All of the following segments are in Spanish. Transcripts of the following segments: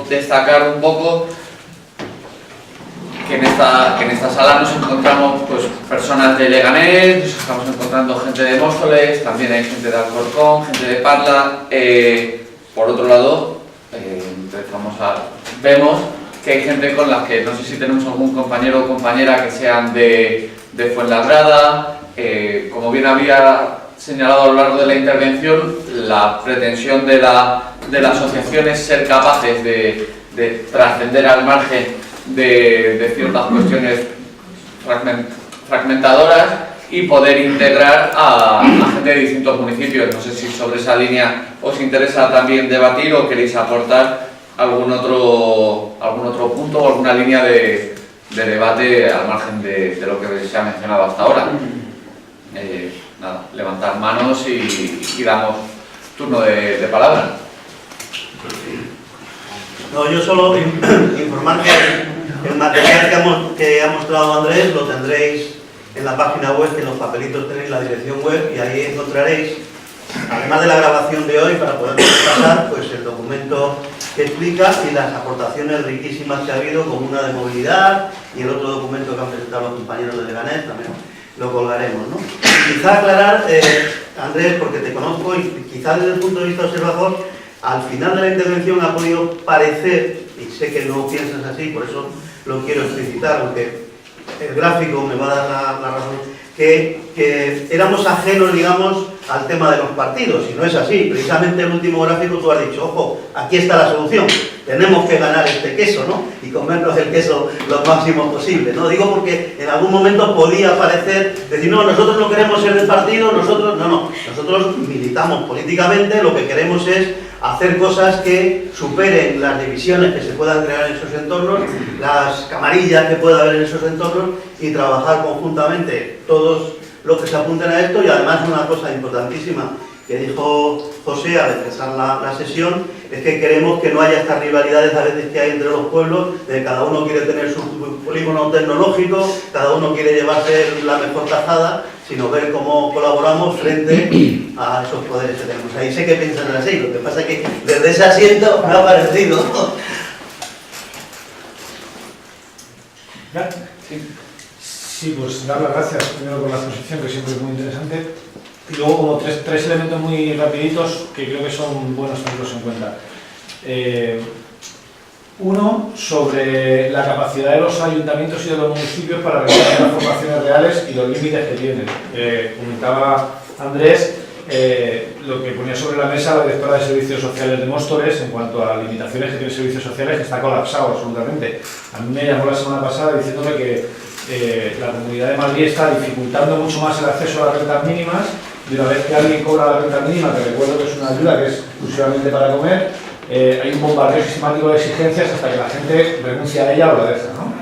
destacar un poco que en esta sala nos encontramos pues, personas de Leganés, nos estamos encontrando gente de Móstoles, también hay gente de Alcorcón, gente de Parla. Por otro lado, vemos que hay gente con la que, no sé si tenemos algún compañero o compañera que sean de Fuenlabrada. Como bien había señalado a lo largo de la intervención, la pretensión de la asociación es ser capaces de trascender al margen de ciertas cuestiones fragmentadoras y poder integrar a gente de distintos municipios. No sé si sobre esa línea os interesa también debatir o queréis aportar algún otro punto o alguna línea de debate al margen de lo que se ha mencionado hasta ahora. Nada, levantar manos y damos turno de palabra. No, yo solo informar que el material que ha mostrado Andrés lo tendréis en la página web, que en los papelitos tenéis la dirección web y ahí encontraréis, además de la grabación de hoy, para poder pasar, pues el documento que explica y las aportaciones riquísimas que ha habido, como una de movilidad y el otro documento que han presentado los compañeros de Leganés, también lo colgaremos, ¿no? Quizá aclarar, Andrés, porque te conozco y quizá desde el punto de vista observador, al final de la intervención ha podido parecer, y sé que no piensas así, por eso lo quiero explicitar, aunque el gráfico me va a dar la razón, que éramos ajenos, digamos, al tema de los partidos, y no es así. Precisamente el último gráfico tú has dicho, ojo, aquí está la solución, tenemos que ganar este queso, ¿no? Y comernos el queso lo máximo posible, ¿no? Digo porque en algún momento podía parecer, decir, no, nosotros no queremos ser del partido, nosotros militamos políticamente, lo que queremos es hacer cosas que superen las divisiones que se puedan crear en esos entornos, las camarillas que pueda haber en esos entornos y trabajar conjuntamente todos los que se apunten a esto. Y además una cosa importantísima que dijo José al empezar la sesión es que queremos que no haya estas rivalidades a veces que hay entre los pueblos, de cada uno quiere tener su polígono tecnológico, cada uno quiere llevarse la mejor tajada, sino ver cómo colaboramos frente a esos poderes que tenemos ahí. Sé que piensan así, lo que pasa es que desde ese asiento me ha parecido. Sí, pues dar las gracias primero por la exposición, que siempre es muy interesante, y luego como tres elementos muy rapiditos que creo que son buenos tenerlos en cuenta. Uno, sobre la capacidad de los ayuntamientos y de los municipios para realizar las formaciones reales y los límites que tienen. Comentaba Andrés lo que ponía sobre la mesa la directora de Servicios Sociales de Móstoles en cuanto a limitaciones que tiene Servicios Sociales, que está colapsado absolutamente. A mí me llamó la semana pasada diciéndome que la Comunidad de Madrid está dificultando mucho más el acceso a las rentas mínimas, y una vez que alguien cobra la renta mínima, que recuerdo que es una ayuda que es exclusivamente para comer, hay un bombardeo sistemático de exigencias hasta que la gente renuncia a ella o la deja, ¿no?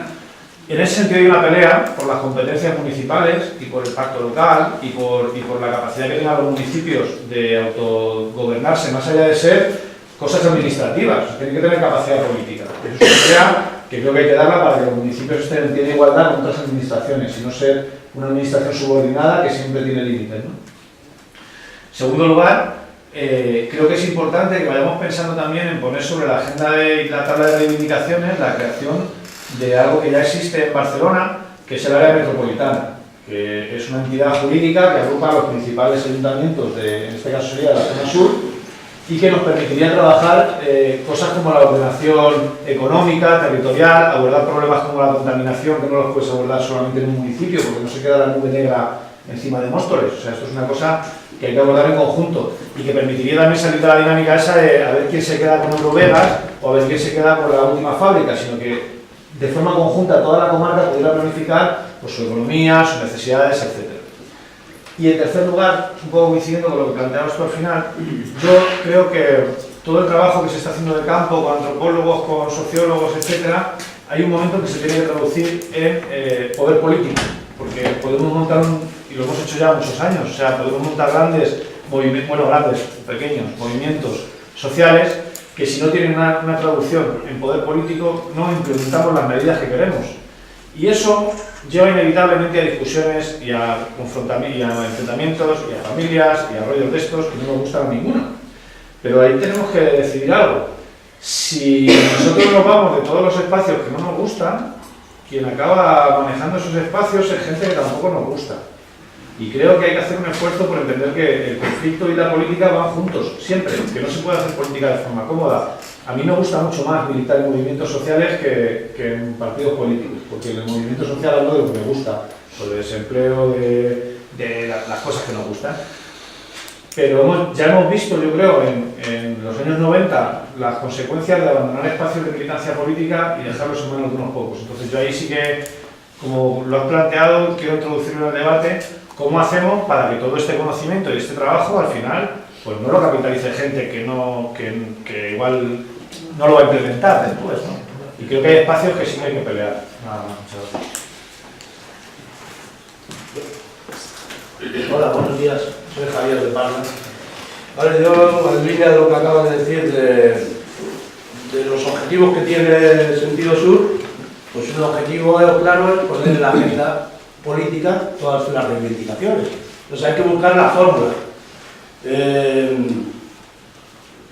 En ese sentido hay una pelea por las competencias municipales y por el pacto local y por la capacidad que tengan los municipios de autogobernarse, más allá de ser cosas administrativas, tienen que tener capacidad política. Eso es una pelea que creo que hay que darla para que los municipios estén en pie de igualdad con otras administraciones y no ser una administración subordinada que siempre tiene límites, ¿no? En segundo lugar, creo que es importante que vayamos pensando también en poner sobre la agenda y la tabla de reivindicaciones la creación de algo que ya existe en Barcelona, que es el área metropolitana, que es una entidad jurídica que agrupa a los principales ayuntamientos, en este caso sería de la zona sur, y que nos permitiría trabajar cosas como la ordenación económica, territorial, abordar problemas como la contaminación, que no los puedes abordar solamente en un municipio, porque no se queda la nube negra encima de Móstoles. O sea, esto es una cosa que hay que abordar en conjunto y que permitiría también salir de la dinámica esa de a ver quién se queda con Eurovegas o a ver quién se queda con la última fábrica, sino que de forma conjunta toda la comarca pudiera planificar pues, su economía, sus necesidades, etc. Y en tercer lugar, un poco coincidiendo con lo que planteabas tú al final, yo creo que todo el trabajo que se está haciendo de campo, con antropólogos, con sociólogos, etc., hay un momento que se tiene que traducir en poder político, porque podemos montar y lo hemos hecho ya muchos años, o sea, podemos montar pequeños movimientos sociales que si no tienen una traducción en poder político no implementamos las medidas que queremos. Y eso lleva inevitablemente a discusiones y a enfrentamientos y a familias y a rollos de estos que no nos gustan a ninguno. Pero ahí tenemos que decidir algo. Si nosotros nos vamos de todos los espacios que no nos gustan, quien acaba manejando esos espacios es gente que tampoco nos gusta. Y creo que hay que hacer un esfuerzo por entender que el conflicto y la política van juntos, siempre, que no se puede hacer política de forma cómoda. A mí me gusta mucho más militar en movimientos sociales que en partidos políticos, porque en el movimiento social hablo de lo que me gusta, por el desempleo, de las cosas que nos gustan. Pero ya hemos visto, yo creo, en los años 90 las consecuencias de abandonar espacios de militancia política y dejarlos en manos de unos pocos. Entonces yo ahí sí que, como lo has planteado, quiero introducirlo en el debate, cómo hacemos para que todo este conocimiento y este trabajo al final pues no lo capitalice gente que igual no lo va a implementar después, ¿no? Y creo que hay espacios que sí que hay que pelear. Nada más, muchas gracias. Hola, buenos días. Soy Javier de Palma. Vale, yo, en línea de lo que acabas de decir de los objetivos que tiene Sentido Sur, pues un objetivo claro es poner en la agenda política todas las reivindicaciones. Entonces hay que buscar la fórmula.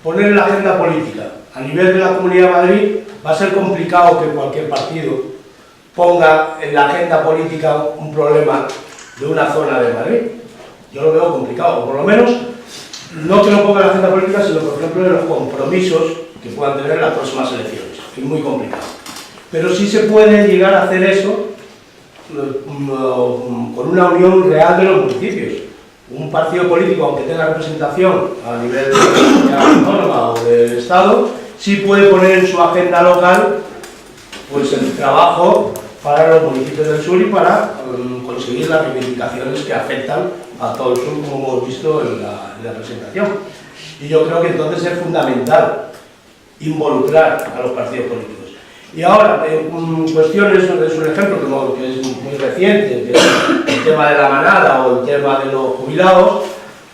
Poner en la agenda política a nivel de la Comunidad de Madrid va a ser complicado que cualquier partido ponga en la agenda política un problema de una zona de Madrid. Yo lo veo complicado, o por lo menos no que lo ponga en la agenda política, sino por ejemplo en los compromisos que puedan tener las próximas elecciones. Es muy complicado. Pero sí se puede llegar a hacer eso con una unión real de los municipios. Un partido político, aunque tenga representación a nivel de la comunidad autónoma o del Estado, sí puede poner en su agenda local pues el trabajo para los municipios del sur y para conseguir las reivindicaciones que afectan a todo el sur, como hemos visto en la presentación. Y yo creo que entonces es fundamental involucrar a los partidos políticos. Y ahora, en cuestiones, es un ejemplo que es muy reciente, que es el tema de la manada o el tema de los jubilados,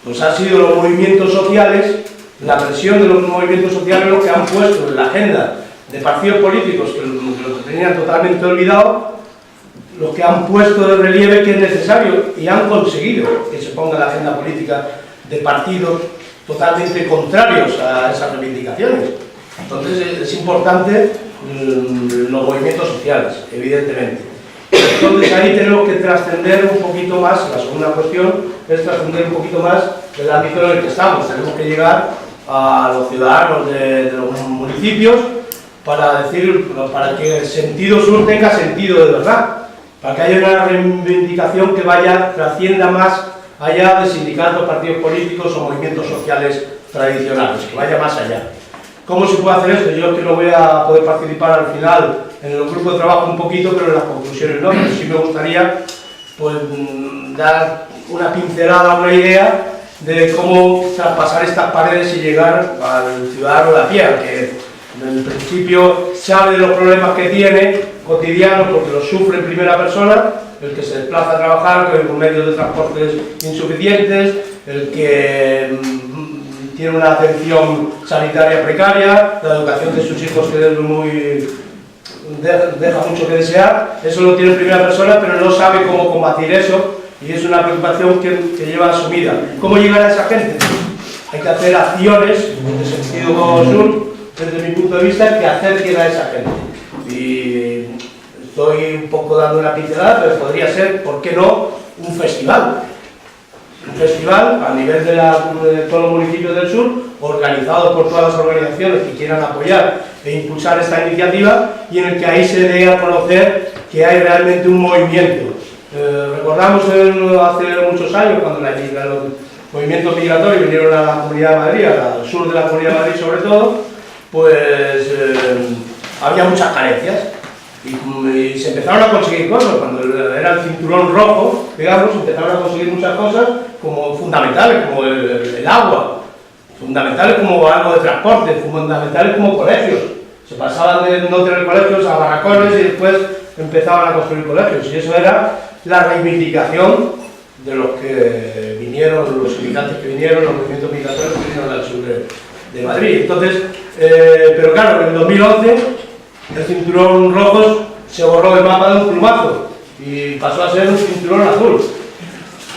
pues ha sido los movimientos sociales, la presión de los movimientos sociales los que han puesto en la agenda de partidos políticos que lo tenían totalmente olvidado, los que han puesto de relieve que es necesario y han conseguido que se ponga en la agenda política de partidos totalmente contrarios a esas reivindicaciones. Entonces es importante los movimientos sociales, evidentemente. Entonces ahí tenemos que trascender un poquito más, la segunda cuestión es trascender un poquito más del ámbito en el que estamos. Tenemos que llegar a los ciudadanos de los municipios para que el Sentido Sur tenga sentido de verdad, para que haya una reivindicación que trascienda más allá de sindicatos, partidos políticos o movimientos sociales tradicionales, que vaya más allá. ¿Cómo se puede hacer esto? Yo que no voy a poder participar al final en el grupo de trabajo un poquito, pero en las conclusiones no, pero sí me gustaría pues, dar una pincelada, una idea de cómo traspasar estas paredes y llegar al ciudadano de a pie, que en principio sabe de los problemas que tiene cotidianos porque los sufre en primera persona, el que se desplaza a trabajar con medios de transportes insuficientes, el que tiene una atención sanitaria precaria, la educación de sus hijos que deja mucho que desear, eso lo tiene en primera persona, pero no sabe cómo combatir eso y es una preocupación que lleva asumida. ¿Cómo llegar a esa gente? Hay que hacer acciones de sentido sur, desde mi punto de vista, que acerquen a esa gente. Y estoy un poco dando una pincelada, pero podría ser, ¿por qué no?, un festival. Un festival a nivel de todos los municipios del sur, organizado por todas las organizaciones que quieran apoyar e impulsar esta iniciativa y en el que ahí se dé a conocer que hay realmente un movimiento. Recordamos hace muchos años cuando los movimientos migratorios vinieron a la Comunidad de Madrid, al sur de la Comunidad de Madrid sobre todo, pues había muchas carencias. Y se empezaron a conseguir cosas, cuando era el cinturón rojo, digamos, empezaron a conseguir muchas cosas como fundamentales, como el agua, fundamentales como algo de transporte, fundamentales como colegios. Se pasaban de no tener colegios a barracones y después empezaban a construir colegios. Y eso era la reivindicación de los que vinieron, los inmigrantes que vinieron, los movimientos migratorios que vinieron al sur de Madrid. Entonces, pero claro, en 2011 el cinturón rojo se borró del mapa de un plumazo y pasó a ser un cinturón azul.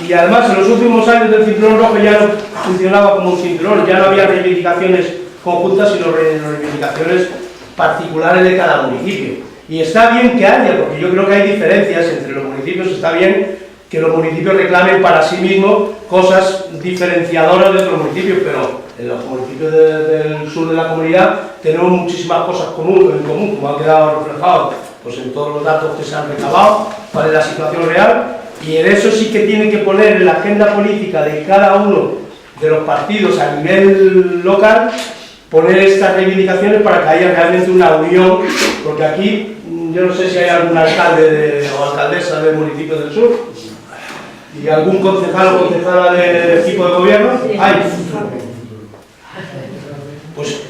Y además en los últimos años del cinturón rojo ya no funcionaba como un cinturón, ya no había reivindicaciones conjuntas, sino reivindicaciones particulares de cada municipio. Y está bien que haya, porque yo creo que hay diferencias entre los municipios, está bien que los municipios reclamen para sí mismos cosas diferenciadoras de otros municipios, pero en los municipios del sur de la comunidad tenemos muchísimas cosas en común, como ha quedado reflejado pues, en todos los datos que se han recabado, cuál es la situación real, y en eso sí que tienen que poner en la agenda política de cada uno de los partidos a nivel local, poner estas reivindicaciones para que haya realmente una unión, porque aquí yo no sé si hay algún alcalde o alcaldesa del municipio del sur y algún concejal o concejala del equipo de gobierno. Hay. Pues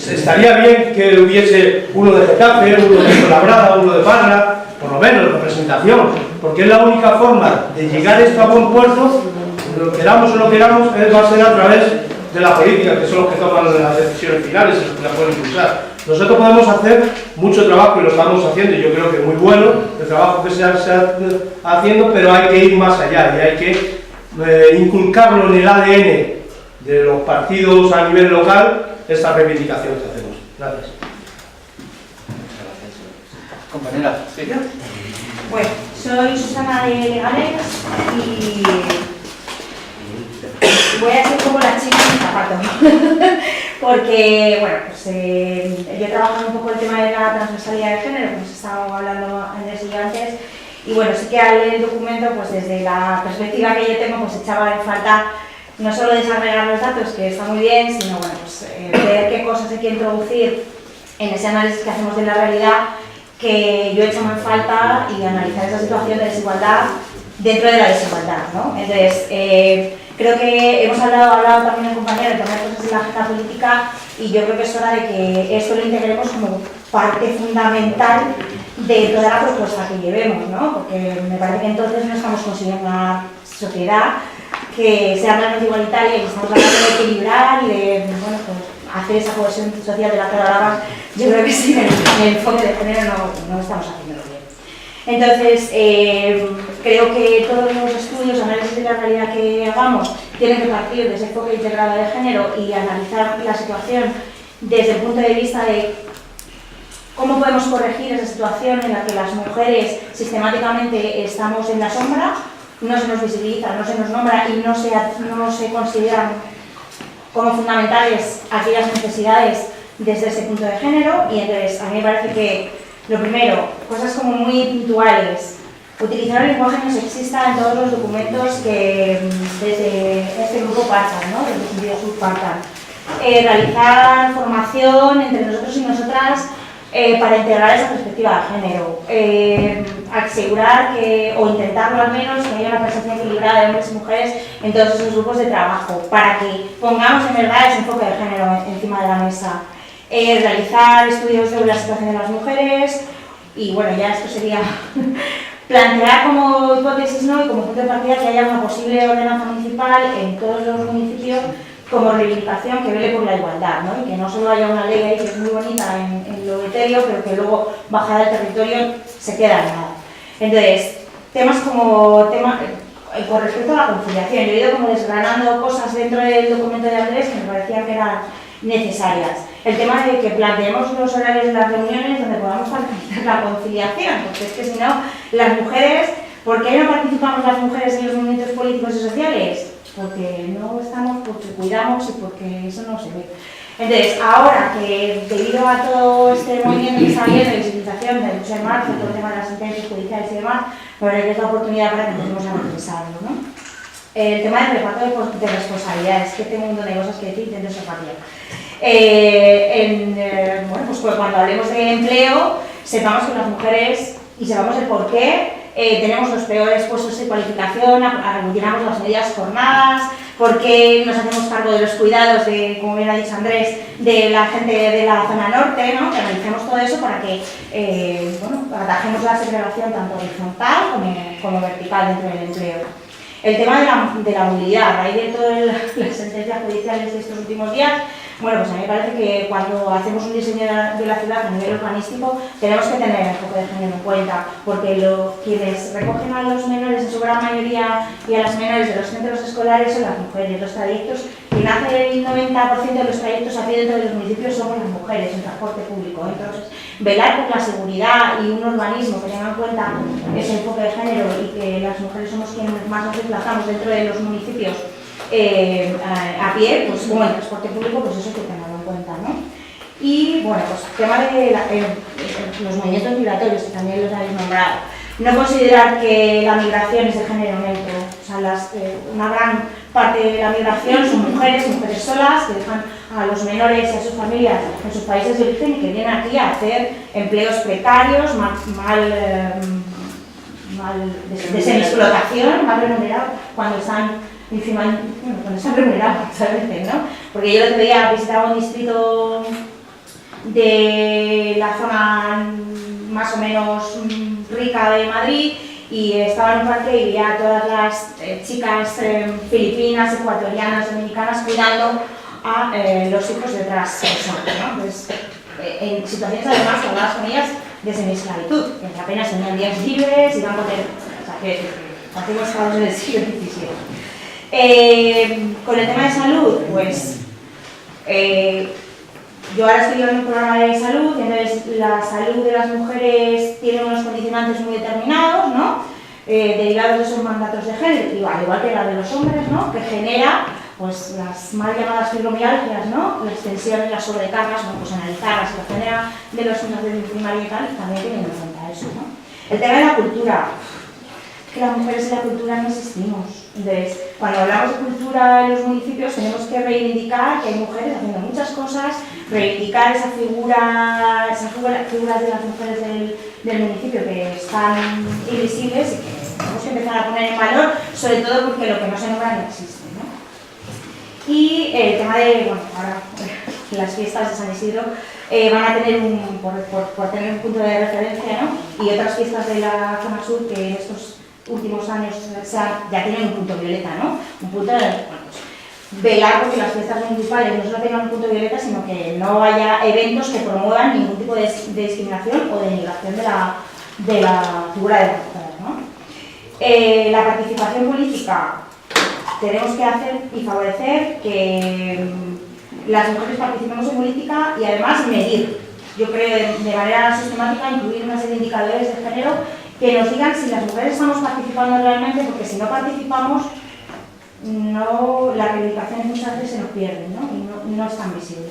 estaría bien que hubiese uno de Getafe, uno de Labrada, uno de Parra, por lo menos representación, porque es la única forma de llegar esto a buen puerto, lo queramos o no queramos, va a ser a través de la política, que son los que toman las decisiones finales y los que las pueden impulsar. Nosotros podemos hacer mucho trabajo y lo estamos haciendo, y yo creo que es muy bueno el trabajo que se está haciendo, pero hay que ir más allá y hay que inculcarlo en el ADN de los partidos a nivel local, esta reivindicación que hacemos. Gracias. Compañera, ¿sí? Bueno, soy Susana de Legales y voy a ser como la chica de zapato, porque, bueno, pues yo he trabajado un poco el tema de la transversalidad de género, como se estaba hablando Andrés y yo antes, y bueno, sí que al leer el documento, pues desde la perspectiva que yo tengo, pues echaba en falta no solo desagregar los datos, que está muy bien, sino, bueno, pues ver qué cosas hay que introducir en ese análisis que hacemos de la realidad, que yo he echado en falta, y analizar esa situación de desigualdad dentro de la desigualdad, ¿no? Entonces, creo que hemos hablado también el compañero de poner cosas en la agenda política, y yo creo que es hora de que esto lo integremos como parte fundamental de toda la propuesta que llevemos, ¿no? Porque me parece que entonces no estamos consiguiendo una sociedad que sea realmente igualitaria, y estamos hablando de equilibrar y de, bueno, pues, hacer esa cohesión social de la que hablabas. Yo creo que sí, en el enfoque de género no estamos haciéndolo bien. Entonces, creo que todos los estudios, análisis de la realidad que hagamos, tienen que partir de ese enfoque integrado de género y analizar la situación desde el punto de vista de cómo podemos corregir esa situación en la que las mujeres sistemáticamente estamos en la sombra, no se nos visibiliza, no se nos nombra y no se consideran como fundamentales aquellas necesidades desde ese punto de género. Y entonces, a mí me parece que lo primero, cosas como muy puntuales, utilizar el lenguaje no sexista en todos los documentos que desde este grupo partan, ¿no? Desde el sentido sur partan. Realizar formación entre nosotros y nosotras para integrar esa perspectiva de género. Asegurar que, o intentarlo al menos, que haya una percepción equilibrada de hombres y mujeres en todos esos grupos de trabajo, para que pongamos en verdad ese enfoque de género encima de la mesa. Realizar estudios sobre la situación de las mujeres, y bueno, ya esto sería plantear como hipótesis, ¿no? Y como punto de partida que haya una posible ordenanza municipal en todos los municipios como reivindicación que vele por la igualdad, ¿no? Y que no solo haya una ley ahí que es muy bonita en lo etéreo, pero que luego bajada al territorio se queda en nada. Entonces, temas como con respecto a la conciliación, yo he ido como desgranando cosas dentro del documento de Andrés que me parecían que eran necesarias. El tema de que planteemos los horarios de las reuniones donde podamos facilitar la conciliación, porque es que si no, las mujeres, ¿por qué no participamos las mujeres en los movimientos políticos y sociales? Porque no estamos, porque cuidamos y porque eso no se ve. Entonces, ahora que debido a todo este movimiento que está habiendo de visibilización del 8 de marzo, todo el tema de las sentencias judiciales y demás, me parece que es la oportunidad para que empecemos a pensarlo, ¿no? El tema del reparto de responsabilidades, que tengo un montón de cosas que decir, intento ser rápido. Bueno, pues cuando hablemos de empleo, sepamos que las mujeres, y sepamos el por qué, tenemos los peores puestos de cualificación, aglutinamos las medias jornadas, porque nos hacemos cargo de los cuidados, de, como bien ha dicho Andrés, de la gente de la zona norte, ¿no? Que analicemos todo eso para que bueno, atajemos la segregación tanto horizontal como vertical dentro del empleo. El tema de la movilidad, a raíz de todas las sentencias judiciales de estos últimos días, bueno, pues a mí me parece que cuando hacemos un diseño de la ciudad a nivel urbanístico tenemos que tener el enfoque de género en cuenta, porque quienes recogen a los menores en su gran mayoría y a las menores de los centros escolares son las mujeres. Los trayectos quien hace el 90% de los trayectos a pie dentro de los municipios somos las mujeres en transporte público. Entonces, velar por la seguridad y un urbanismo que tenga en cuenta ese enfoque de género y que las mujeres somos quienes más nos desplazamos dentro de los municipios a pie, pues como el transporte público, pues eso hay que tenerlo en cuenta, ¿no? Y bueno, pues tema de los movimientos migratorios, que también los habéis nombrado. No considerar que la migración es de género neutro. O sea, una gran parte de la migración son mujeres solas, que dejan a los menores y a sus familias en sus países de origen y que vienen aquí a hacer empleos precarios, de semi-explotación, mal remunerados, cuando están remunerados muchas veces, ¿no? Porque yo el otro día visitaba un distrito de la zona más o menos rica de Madrid y estaba en un parque y veía a todas las chicas filipinas, ecuatorianas, dominicanas cuidando a los hijos de otras personas, ¿no? Pues, en situaciones además habladas con ellas de semi-esclavitud, que apenas tenían días libres, iban a poder, o sea, que antiguos estados del siglo XVII. Con el tema de salud, pues yo ahora estoy llevando un programa de salud, entonces la salud de las mujeres tiene unos condicionantes muy determinados, ¿no? Derivados de esos mandatos de género, al igual que la de los hombres, ¿no? Que genera pues las mal llamadas fibromialgias, ¿no? Las tensiones, las sobrecargas, bueno, pues analizarlas, la genera de los centros de primaria y tal, también teniendo en cuenta eso, ¿no? El tema de la cultura, que las mujeres en la cultura no existimos. Entonces, cuando hablamos de cultura en los municipios tenemos que reivindicar que hay mujeres haciendo muchas cosas, reivindicar esas figuras de las mujeres del municipio que están invisibles y que tenemos que empezar a poner en valor, sobre todo porque lo que no se nombra no existe, ¿no? Y el tema de, bueno, ahora las fiestas de San Isidro van a tener por tener un punto de referencia, ¿no? Y otras fiestas de la zona sur que en estos últimos años ya tienen un punto violeta, ¿no? Un punto de, bueno, pues, velar porque las fiestas municipales no solo tengan un punto violeta, sino que no haya eventos que promuevan ningún tipo de discriminación o denigración de la figura de la mujer, ¿no? La participación política, tenemos que hacer y favorecer que las mujeres participemos en política y además medir, yo creo de manera sistemática, incluir una serie de indicadores de género que nos digan si las mujeres estamos participando realmente, porque si no participamos, las reivindicaciones muchas veces se nos pierden, ¿no? Y no es tan visible.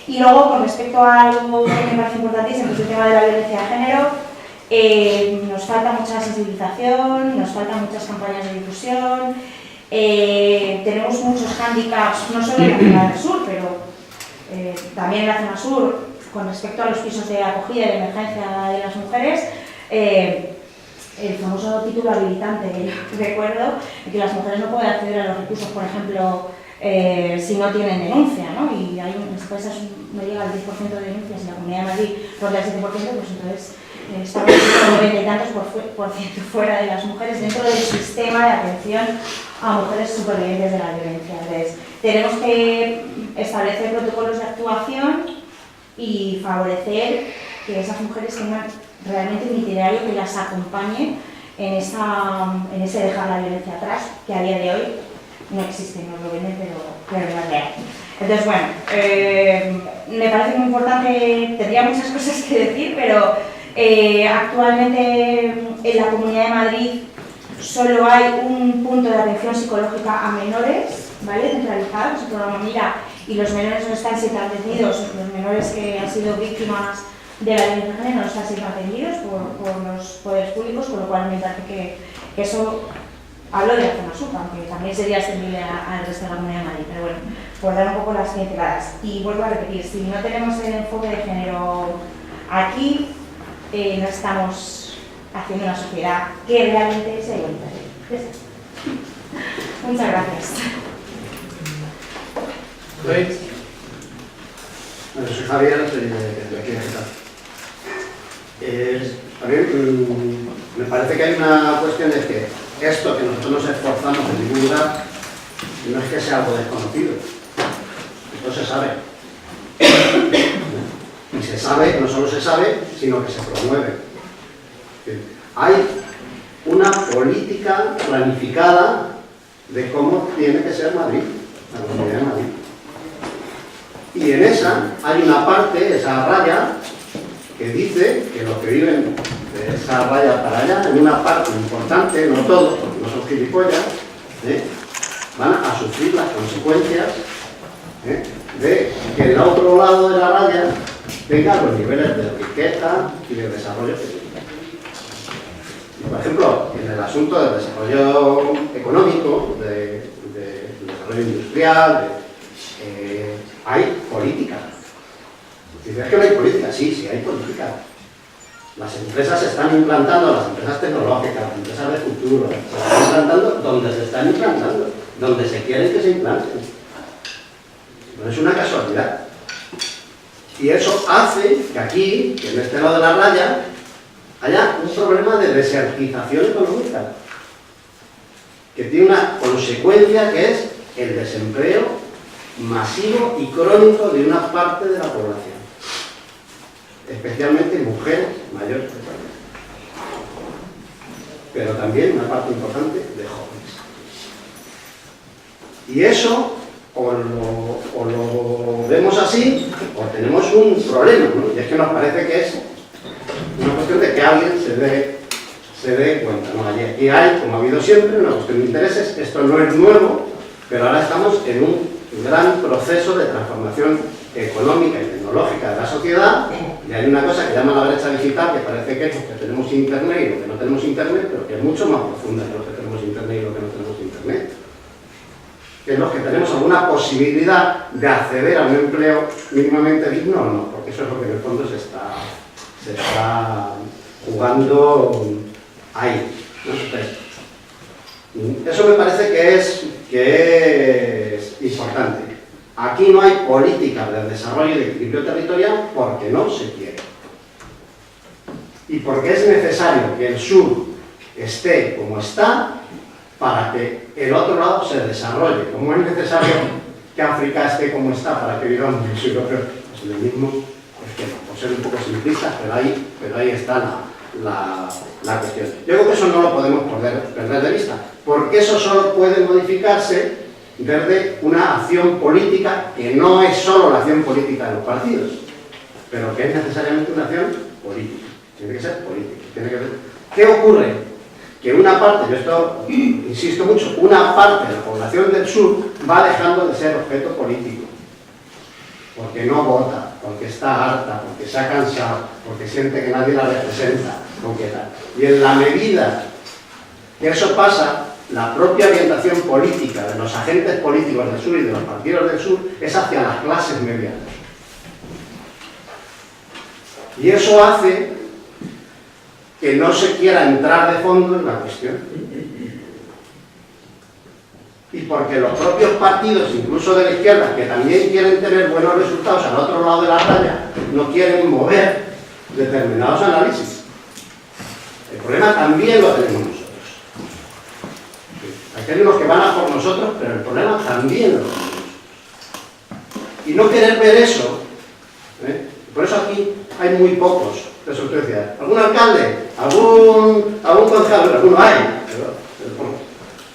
Y luego, con respecto a algo que me parece importantísimo, que es el tema de la violencia de género, nos falta mucha sensibilización, nos faltan muchas campañas de difusión, tenemos muchos hándicaps, no solo en la zona del sur, pero también en la zona sur, con respecto a los pisos de acogida y de emergencia de las mujeres, el famoso título habilitante. Recuerdo que las mujeres no pueden acceder a los recursos, por ejemplo, si no tienen denuncia, ¿no? Y hay en este país no llega al 10% de denuncias, y la Comunidad de Madrid ronda el 7%, pues entonces estamos con 90 y tantos por ciento fuera de las mujeres dentro del sistema de atención a mujeres supervivientes de la violencia. Entonces, tenemos que establecer protocolos de actuación y favorecer que esas mujeres tengan realmente un itinerario que las acompañe en ese dejar la violencia atrás, que a día de hoy no existe, no lo venden, pero no es real. Entonces, bueno, me parece muy importante, tendría muchas cosas que decir, pero actualmente en la Comunidad de Madrid solo hay un punto de atención psicológica a menores, ¿vale? Centralizado, es el programa Mira, y los menores no están siendo atendidos, los menores que han sido víctimas de la violencia de género no están siendo atendidos por los poderes públicos, con lo cual me parece que eso, hablo de la zona sur, aunque también sería extendible al resto de la Comunidad de Madrid, pero bueno, por dar un poco las pinceladas. Y vuelvo a repetir, si no tenemos el enfoque de género aquí, no estamos haciendo una sociedad que realmente sea igualitaria. Muchas gracias. Bueno, soy Javier, soy de aquí de Getafe. A mí me parece que hay una cuestión de que esto que nosotros nos esforzamos en divulgar no es que sea algo desconocido, esto se sabe. Y se sabe, no solo se sabe, sino que se promueve. Hay una política planificada de cómo tiene que ser Madrid. la Comunidad de Madrid. Y en esa hay una parte, esa raya, que dice que los que viven de esa raya para allá, en una parte importante, no todos, porque no son gilipollas, van a sufrir las consecuencias de que el otro lado de la raya tenga los niveles de riqueza y de desarrollo que tiene. Por ejemplo, en el asunto del desarrollo económico, del desarrollo industrial, hay política. Dices que no hay política, sí hay política. Las empresas se están implantando, las empresas tecnológicas, las empresas de futuro, se están implantando donde se están implantando, donde se quieren que se implanten. No es una casualidad. Y eso hace que aquí, que en este lado de la raya, haya un problema de desertización económica, que tiene una consecuencia que es el desempleo masivo y crónico de una parte de la población, especialmente mujeres mayores de 40, pero también una parte importante de jóvenes. Y eso o lo vemos así o tenemos un problema, ¿no? Y es que nos parece que es una cuestión de que alguien se dé cuenta, ¿no? Aquí hay, como ha habido siempre, una cuestión de intereses. Esto no es nuevo, pero ahora estamos en un gran proceso de transformación económica y tecnológica de la sociedad, y hay una cosa que llama la brecha digital, que parece que es lo que tenemos internet y lo que no tenemos internet, pero que es mucho más profunda que lo que tenemos internet y lo que no tenemos internet. Que es los que tenemos alguna posibilidad de acceder a un empleo mínimamente digno o no, porque eso es lo que en el fondo se está jugando ahí, ¿no? Entonces, eso me parece que es importante. Aquí no hay política de desarrollo y de equilibrio territorial porque no se quiere. Y porque es necesario que el sur esté como está para que el otro lado se desarrolle. Como es necesario que África esté como está para que vivamos en el sur europeo, pues lo mismo, es que no, por ser un poco simplistas, pero ahí está la cuestión. Yo creo que eso no lo podemos perder de vista, porque eso solo puede modificarse desde una acción política que no es solo la acción política de los partidos, pero que es necesariamente una acción política. Tiene que ser política. ¿Qué ocurre? Que una parte, yo esto insisto mucho, una parte de la población del sur va dejando de ser objeto político, porque no vota, porque está harta, porque se ha cansado, porque siente que nadie la representa, porque tal. Y en la medida que eso pasa, la propia orientación política de los agentes políticos del sur y de los partidos del sur es hacia las clases medianas. Y eso hace que no se quiera entrar de fondo en la cuestión. Y porque los propios partidos, incluso de la izquierda, que también quieren tener buenos resultados al otro lado de la raya, no quieren mover determinados análisis. El problema también lo tenemos nosotros. Hay unos que van a por nosotros, pero el problema también lo tenemos nosotros. Y no querer ver eso, por eso aquí hay muy pocos. Eso te decía, algún alcalde, algún concejal, alguno hay,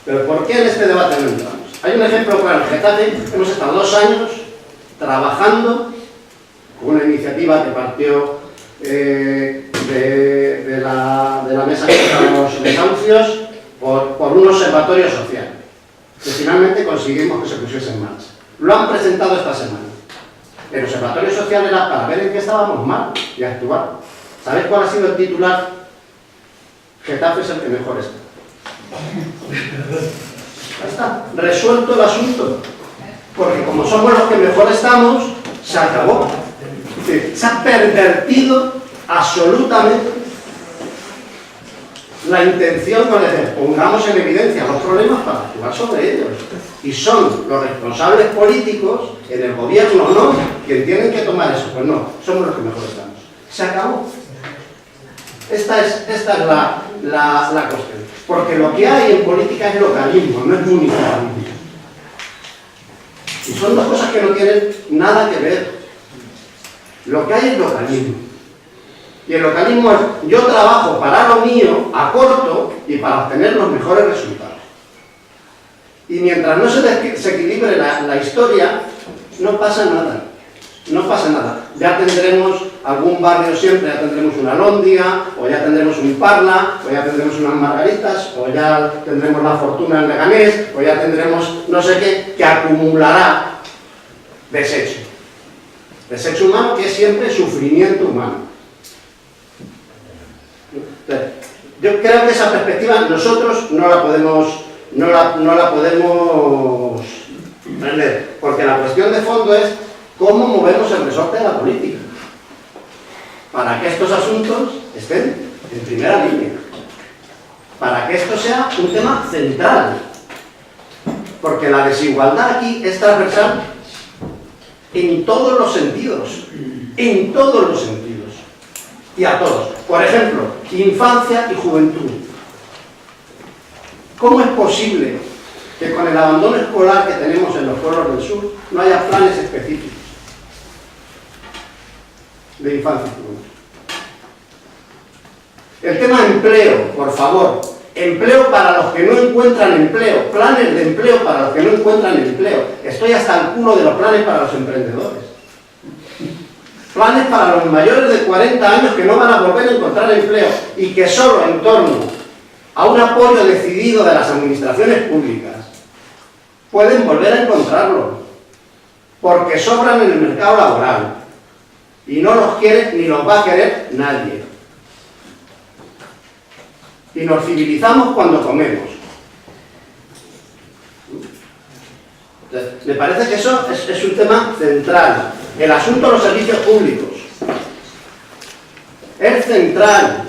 pero ¿por qué en este debate no entramos? Hay un ejemplo claro, en Getafe hemos estado 2 años trabajando con una iniciativa que partió de la mesa de los desahucios por un observatorio social, que finalmente conseguimos que se pusiese en marcha. Lo han presentado esta semana. El observatorio social era para ver en qué estábamos mal y actuar. ¿Sabéis cuál ha sido el titular? Getafe es el que mejor está. Ya está, resuelto el asunto. Porque como somos los que mejor estamos, se acabó. Se ha pervertido absolutamente la intención con la que pongamos en evidencia los problemas para actuar sobre ellos. Y son los responsables políticos, en el gobierno no, quienes tienen que tomar eso. Pues no, somos los que mejor estamos. Se acabó. Esta es la cuestión. Porque lo que hay en política es localismo, no es municipalismo. Y son 2 cosas que no tienen nada que ver. Lo que hay es localismo. Y el localismo es, yo trabajo para lo mío, a corto, y para obtener los mejores resultados. Y mientras no se equilibre la historia, no pasa nada. No pasa nada. Ya tendremos algún barrio siempre, ya tendremos una Lóndiga, o ya tendremos un Parla, o ya tendremos unas Margaritas, o ya tendremos la Fortuna en Leganés, o ya tendremos no sé qué, que acumulará desecho. Desecho humano, que es siempre sufrimiento humano. Entonces, yo creo que esa perspectiva nosotros no la podemos prender, porque la cuestión de fondo es cómo movemos el resorte de la política para que estos asuntos estén en primera línea, para que esto sea un tema central, porque la desigualdad aquí es transversal en todos los sentidos, y a todos. Por ejemplo, infancia y juventud. ¿Cómo es posible que con el abandono escolar que tenemos en los pueblos del sur no haya planes específicos de infancia y juventud? El tema de empleo, por favor. Empleo para los que no encuentran empleo. Planes de empleo para los que no encuentran empleo. Estoy hasta el culo de los planes para los emprendedores. Planes para los mayores de 40 años que no van a volver a encontrar empleo y que solo en torno a un apoyo decidido de las administraciones públicas pueden volver a encontrarlo, porque sobran en el mercado laboral y no los quiere ni los va a querer nadie. Y nos civilizamos cuando comemos. Entonces, me parece que eso es un tema central. El asunto de los servicios públicos es central.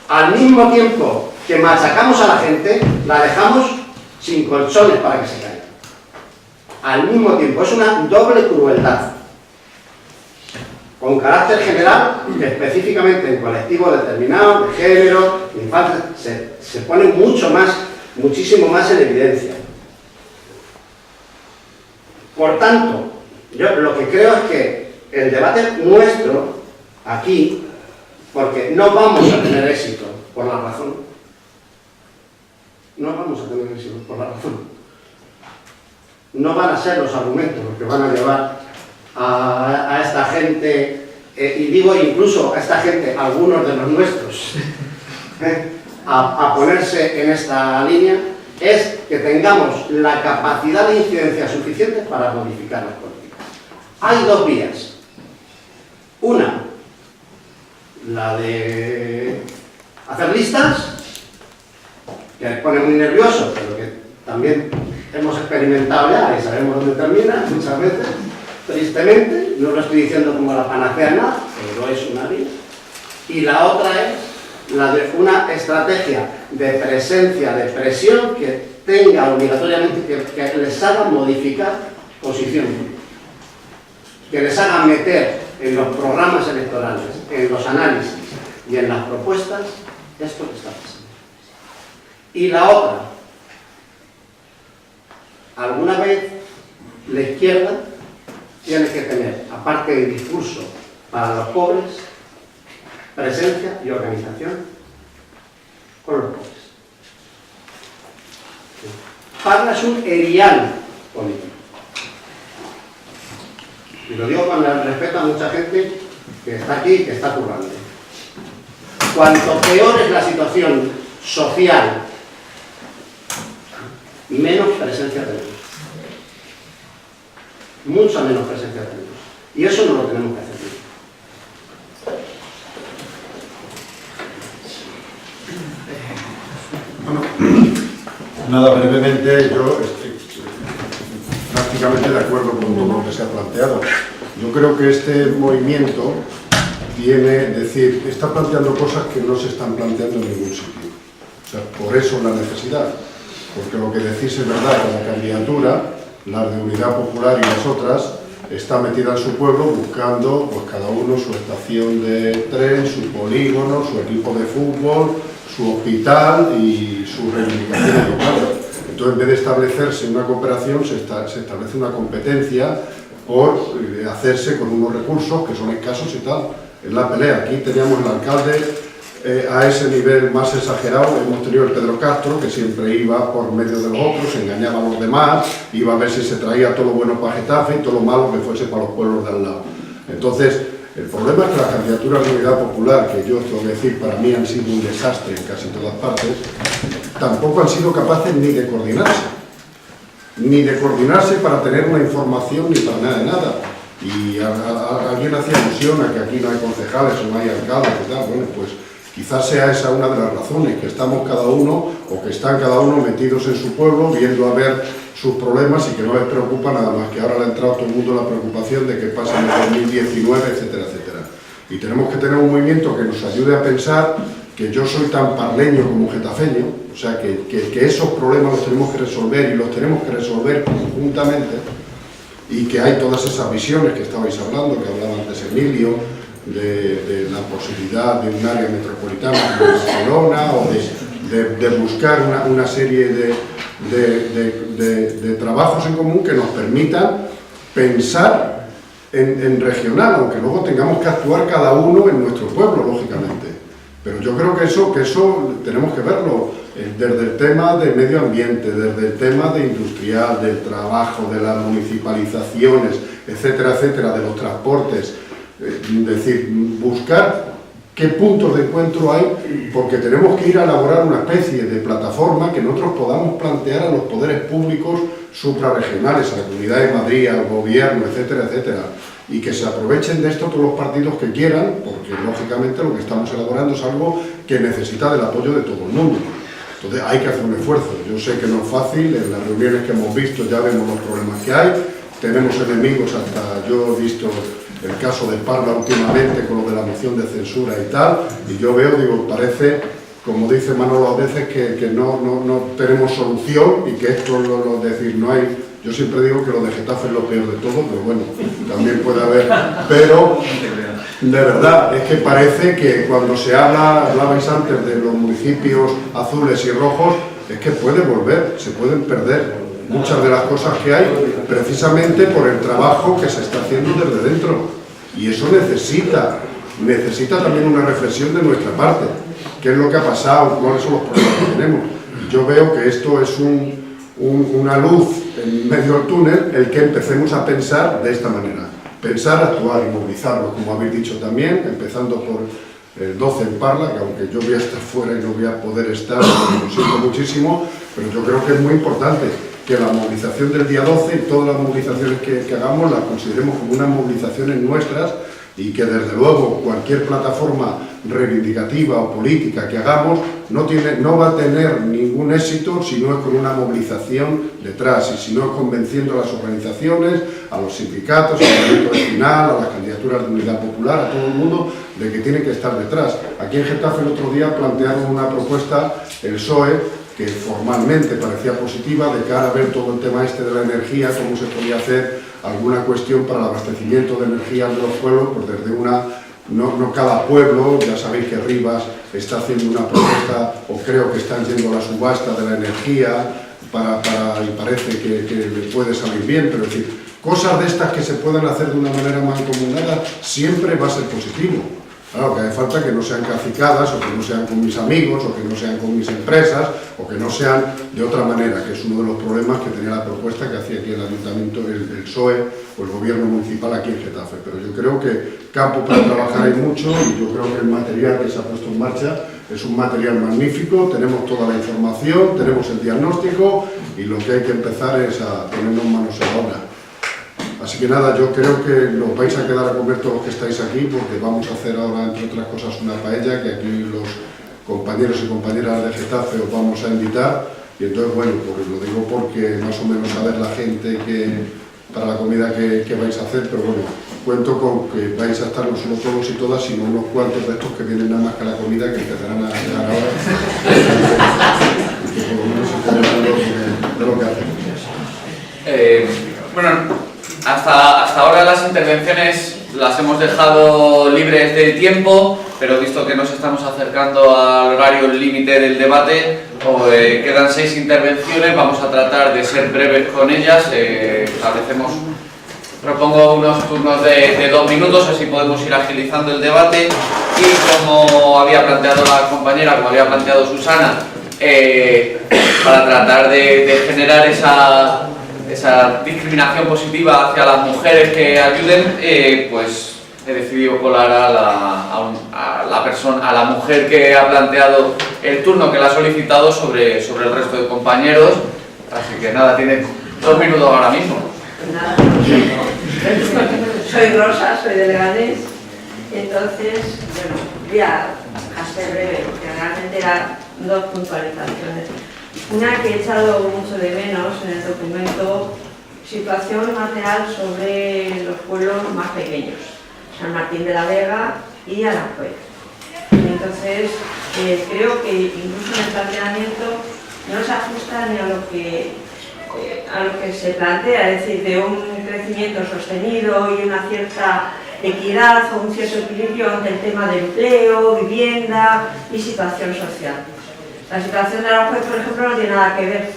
Al mismo tiempo que machacamos a la gente, la dejamos sin colchones para que se caiga. Al mismo tiempo, es una doble crueldad. Con carácter general, que específicamente en colectivos determinados, de género, de infancia, se pone muchísimo más en evidencia. Por tanto, yo lo que creo es que el debate nuestro, aquí, porque no vamos a tener éxito por la razón. No vamos a tener éxito por la razón. No van a ser los argumentos los que van a llevar a esta gente, y digo incluso a esta gente, algunos de los nuestros, a ponerse en esta línea, es que tengamos la capacidad de incidencia suficiente para modificar las políticas. Hay dos vías. Una, la de hacer listas, que pone muy nervioso, pero que también hemos experimentado ya y sabemos dónde termina muchas veces, tristemente. No lo estoy diciendo como la panacea de nada, pero es una vía. Y la otra es la de una estrategia de presencia, de presión, que tenga obligatoriamente que les haga modificar posición, que les haga meter en los programas electorales, en los análisis y en las propuestas esto que está pasando. Y la otra, alguna vez la izquierda tiene que tener, aparte del discurso para los pobres, presencia y organización con los pobres. Parla es un erial político. Y lo digo con el respeto a mucha gente que está aquí y que está currando. Cuanto peor es la situación social, menos presencia tenemos. Mucha menos presencia tenemos. Y eso no lo tenemos que hacer. Nada, brevemente, yo estoy prácticamente de acuerdo con todo lo que se ha planteado. Yo creo que este movimiento está planteando cosas que no se están planteando en ningún sitio. O sea, por eso la necesidad. Porque lo que decís es verdad, que la candidatura, la de Unidad Popular y las otras, está metida en su pueblo buscando, pues cada uno su estación de tren, su polígono, su equipo de fútbol, su hospital y sus reivindicaciones locales. Entonces, en vez de establecerse una cooperación, se establece una competencia por hacerse con unos recursos que son escasos y tal. Es la pelea. Aquí teníamos el alcalde a ese nivel más exagerado. Hemos tenido el Pedro Castro, que siempre iba por medio de los otros, engañaba a los demás, iba a ver si se traía todo lo bueno para Getafe y todo lo malo que fuese para los pueblos de al lado. Entonces, el problema es que las candidaturas de Unidad Popular, que yo tengo que decir, para mí han sido un desastre en casi todas partes, tampoco han sido capaces ni de coordinarse para tener una información ni para nada de nada. Y alguien hacía alusión a que aquí no hay concejales o no hay alcaldes y tal. Bueno, pues quizás sea esa una de las razones, que estamos cada uno, o que están cada uno metidos en su pueblo, viendo a ver sus problemas y que no les preocupa nada más, que ahora le ha entrado a todo el mundo la preocupación de que pasa en el 2019, etcétera, etcétera. Y tenemos que tener un movimiento que nos ayude a pensar que yo soy tan parleño como getafeño, o sea, que esos problemas los tenemos que resolver y los tenemos que resolver conjuntamente, y que hay todas esas visiones que estabais hablando, que hablaba antes Emilio, de la posibilidad de un área metropolitana como Barcelona, o de buscar una serie de trabajos en común que nos permitan pensar en regional, aunque luego tengamos que actuar cada uno en nuestro pueblo, lógicamente. Pero yo creo que eso tenemos que verlo desde el tema de medio ambiente, desde el tema de industrial, del trabajo, de las municipalizaciones, etcétera, etcétera, de los transportes. Es decir, buscar qué puntos de encuentro hay, porque tenemos que ir a elaborar una especie de plataforma que nosotros podamos plantear a los poderes públicos suprarregionales, a la Comunidad de Madrid, al gobierno, etcétera, etcétera, y que se aprovechen de esto todos los partidos que quieran, porque lógicamente lo que estamos elaborando es algo que necesita del apoyo de todo el mundo. Entonces hay que hacer un esfuerzo. Yo sé que no es fácil, en las reuniones que hemos visto ya vemos los problemas que hay, tenemos enemigos, hasta yo he visto el caso de Parla últimamente con lo de la moción de censura y tal, y yo veo, digo, parece, como dice Manolo a veces, que no tenemos solución y que esto, decir, no hay. Yo siempre digo que lo de Getafe es lo peor de todo, pero bueno, también puede haber, pero de verdad, es que parece que cuando se hablabais antes de los municipios azules y rojos, es que puede volver, se pueden perder muchas de las cosas que hay, precisamente por el trabajo que se está haciendo desde dentro. Y eso necesita también una reflexión de nuestra parte. ¿Qué es lo que ha pasado? ¿Cuáles son los problemas que tenemos? Yo veo que esto es una luz en medio del túnel, el que empecemos a pensar de esta manera. Pensar, actuar y movilizarlo, como habéis dicho también, empezando por el 12 en Parla, que aunque yo voy a estar fuera y no voy a poder estar, lo siento muchísimo, pero yo creo que es muy importante que la movilización del día 12 y todas las movilizaciones que hagamos las consideremos como unas movilizaciones nuestras, y que desde luego cualquier plataforma reivindicativa o política que hagamos no va a tener ningún éxito si no es con una movilización detrás, y si no es convenciendo a las organizaciones, a los sindicatos, al movimiento vecinal, a las candidaturas de Unidad Popular, a todo el mundo, de que tiene que estar detrás. Aquí en Getafe el otro día plantearon una propuesta, el PSOE, que formalmente parecía positiva, de cara a ver todo el tema este de la energía, cómo se podía hacer alguna cuestión para el abastecimiento de energía de los pueblos, pues desde no cada pueblo, ya sabéis que Rivas está haciendo una propuesta, o creo que están yendo a la subasta de la energía, y parece que le puede salir bien, pero es decir, cosas de estas que se puedan hacer de una manera mancomunada siempre va a ser positivo. Claro, que hace falta que no sean cacicadas, o que no sean con mis amigos, o que no sean con mis empresas, o que no sean de otra manera, que es uno de los problemas que tenía la propuesta que hacía aquí el Ayuntamiento, el PSOE, o el Gobierno Municipal aquí en Getafe. Pero yo creo que campo para trabajar hay mucho, y yo creo que el material que se ha puesto en marcha es un material magnífico, tenemos toda la información, tenemos el diagnóstico, y lo que hay que empezar es a ponernos manos a la obra. Así que nada, yo creo que nos vais a quedar a comer todos los que estáis aquí, porque vamos a hacer ahora, entre otras cosas, una paella que aquí los compañeros y compañeras de Getafe os vamos a invitar. Y entonces, bueno, pues lo digo porque más o menos saber la gente para la comida que vais a hacer, pero bueno, cuento con que vais a estar no solo todos y todas, sino unos cuantos de estos que vienen nada más que a la comida, que empezarán a llegar ahora. Y que por lo menos se estén hablando de lo que hacemos. Bueno, hasta ahora las intervenciones las hemos dejado libres de tiempo, pero visto que nos estamos acercando al horario límite del debate, quedan 6 intervenciones, vamos a tratar de ser breves con ellas. Propongo unos turnos de 2 minutos, así podemos ir agilizando el debate. y como había planteado la compañera, como había planteado Susana, para tratar de generar esa discriminación positiva hacia las mujeres que ayuden, pues he decidido colar a la mujer que ha planteado el turno, que la ha solicitado sobre el resto de compañeros. Así que nada, tiene 2 minutos ahora mismo. Nada, soy Rosa, soy de Leganés, entonces, bueno, voy a ser breve, porque realmente eran 2 puntualizaciones. Una que he echado mucho de menos en el documento, situación material sobre los pueblos más pequeños, San Martín de la Vega y Aranjuez. Entonces, creo que incluso en el planteamiento no se ajusta ni a lo que se plantea, es decir, de un crecimiento sostenido y una cierta equidad o un cierto equilibrio ante el tema de empleo, vivienda y situación social. La situación de Aranjuez, por ejemplo, no tiene nada que ver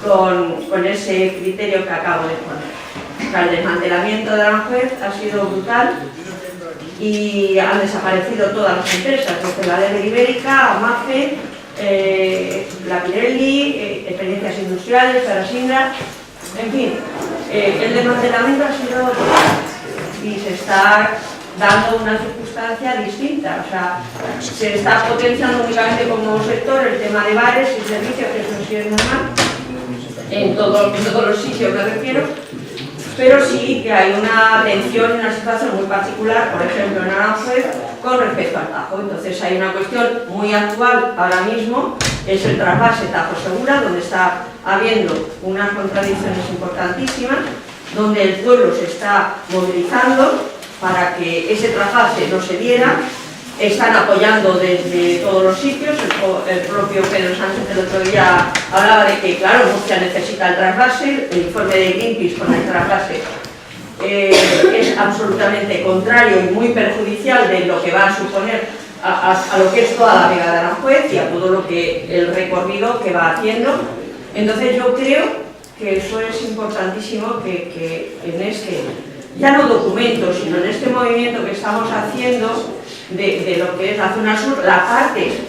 con ese criterio que acabo de poner. O sea, el desmantelamiento de Aranjuez ha sido brutal y han desaparecido todas las empresas, desde la Red Ibérica, Amafe, la Pirelli, Experiencias Industriales, Ferrasindra, en fin, el desmantelamiento ha sido total y se está dando una circunstancia distinta, o sea, se está potenciando únicamente como sector el tema de bares y servicios, que eso sí es normal, en todos los sitios me refiero, pero sí que hay una atención en una situación muy particular, por ejemplo en Aranjuez, con respecto al Tajo. Entonces hay una cuestión muy actual ahora mismo, es el trasvase Tajo Segura, donde está habiendo unas contradicciones importantísimas, donde el pueblo se está movilizando para que ese trasvase no se diera. Están apoyando desde todos los sitios, el propio Pedro Sánchez el otro día hablaba de que, claro, Murcia necesita el trasvase, el informe de Greenpeace con el trasvase es absolutamente contrario y muy perjudicial de lo que va a suponer a lo que es toda la Vega de Aranjuez y a todo lo que el recorrido que va haciendo. Entonces yo creo que eso es importantísimo que en este, ya no documento, sino en este movimiento que estamos haciendo de lo que es la zona sur,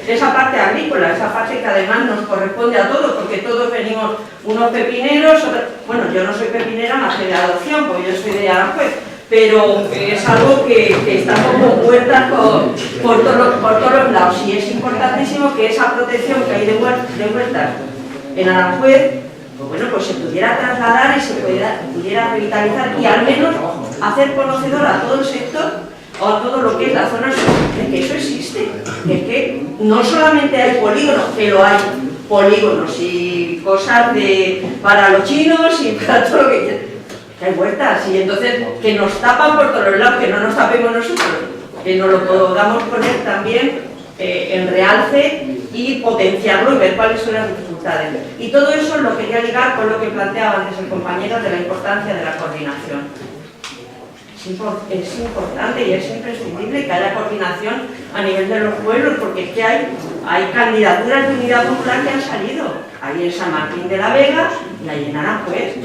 esa parte agrícola, esa parte que además nos corresponde a todos, porque todos venimos unos pepineros, bueno, yo no soy pepinera más que de adopción, porque yo soy de Aranjuez, pero es algo que está como puertas por todos los lados, y es importantísimo que esa protección que hay de huertas en Aranjuez, bueno, pues se pudiera trasladar y se pudiera revitalizar y al menos hacer conocedor a todo el sector o a todo lo que es la zona sur, de que eso existe, de que no solamente hay polígonos, pero hay polígonos y cosas para los chinos y para todo lo que hay huertas, y entonces que nos tapan por todos lados, que no nos tapemos nosotros, que nos lo podamos poner también en realce y potenciarlo y ver cuáles son las dificultades. Y todo eso lo quería ligar con lo que planteaba antes el compañero de la importancia de la coordinación. Es importante y es imprescindible que haya coordinación a nivel de los pueblos, porque es que hay candidaturas de unidad popular que han salido. Hay en San Martín de la Vega y hay en Aranjuez.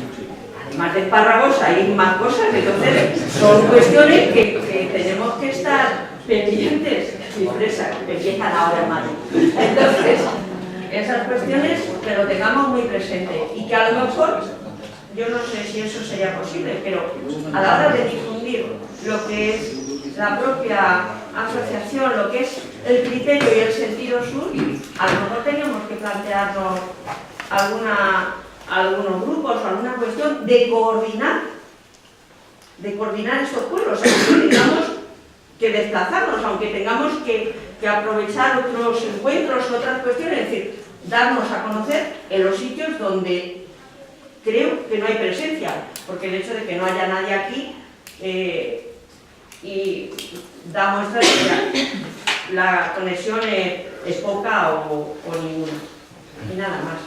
Además de espárragos hay más cosas, entonces son cuestiones que tenemos que estar pendientes. Y fresas, que empiezan ahora en mayo. Entonces, esas cuestiones que lo tengamos muy presente y que a lo mejor, yo no sé si eso sería posible, pero a la hora de difundir lo que es la propia asociación, lo que es el criterio y el sentido sur, a lo mejor tenemos que plantearnos algunos grupos o alguna cuestión de coordinar estos pueblos, aunque tengamos que desplazarnos, aunque tengamos que aprovechar otros encuentros, otras cuestiones, es decir, darnos a conocer en los sitios donde creo que no hay presencia, porque el hecho de que no haya nadie aquí y da muestra de que la conexión es poca o ninguna. Y nada más.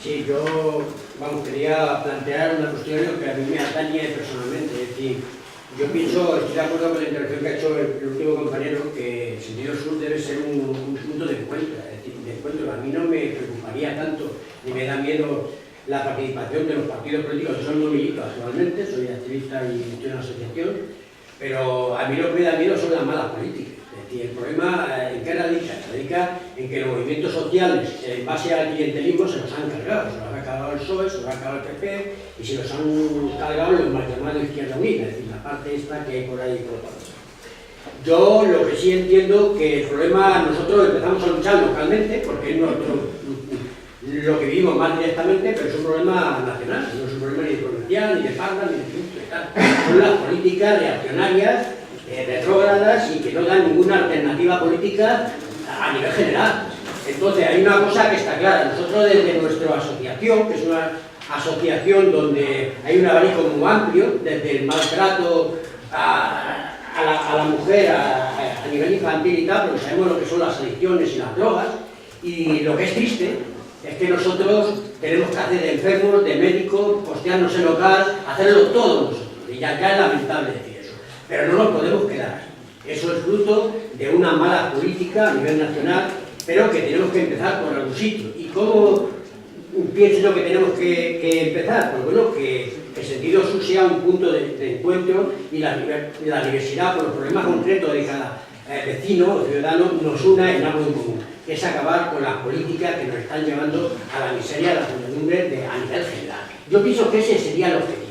Sí, yo quería plantear una cuestión que a mí me atañe personalmente. Es decir, yo pienso, estoy de acuerdo con la intervención que ha hecho el último compañero, que el sentido sur debe ser un punto de encuentro. Es decir, de encuentro. A mí no me preocuparía tanto, ni me da miedo la participación de los partidos políticos. Yo no milito actualmente, soy activista y estoy en una asociación, pero a mí lo que me da miedo son las malas políticas. Es decir, el problema, ¿en qué radica? Radica en que los movimientos sociales, en base al clientelismo, se los han cargado. Se los ha cargado el PSOE, se los ha cargado el PP y se los han cargado los mal llamados Izquierda Unida, es decir, la parte esta que hay por ahí por todo. Yo lo que sí entiendo que el problema, nosotros empezamos a luchar localmente, porque es lo que vivimos más directamente, pero es un problema nacional, no es un problema ni de provincial, ni de Parla, ni de Pinto y tal. Son las políticas reaccionarias, retrógradas y que no dan ninguna alternativa política a nivel general. Entonces hay una cosa que está clara, nosotros desde nuestra asociación, que es una asociación donde hay un abanico muy amplio, desde el maltrato a la mujer a nivel infantil y tal, porque sabemos lo que son las adicciones y las drogas, y lo que es triste es que nosotros tenemos que hacer de enfermos, de médicos, postearnos en local, hacerlo todos nosotros, y ya es lamentable decir eso, pero no nos podemos quedar. Eso es fruto de una mala política a nivel nacional, pero que tenemos que empezar por algún sitio. ¿Y cómo pienso yo que tenemos que empezar? Pues bueno, que el sentido sur sea un punto de encuentro y la diversidad por los problemas concretos de cada vecino o ciudadano nos una en algo en común, que es acabar con las políticas que nos están llevando a la miseria, a la podredumbre a nivel general. Yo pienso que ese sería el objetivo.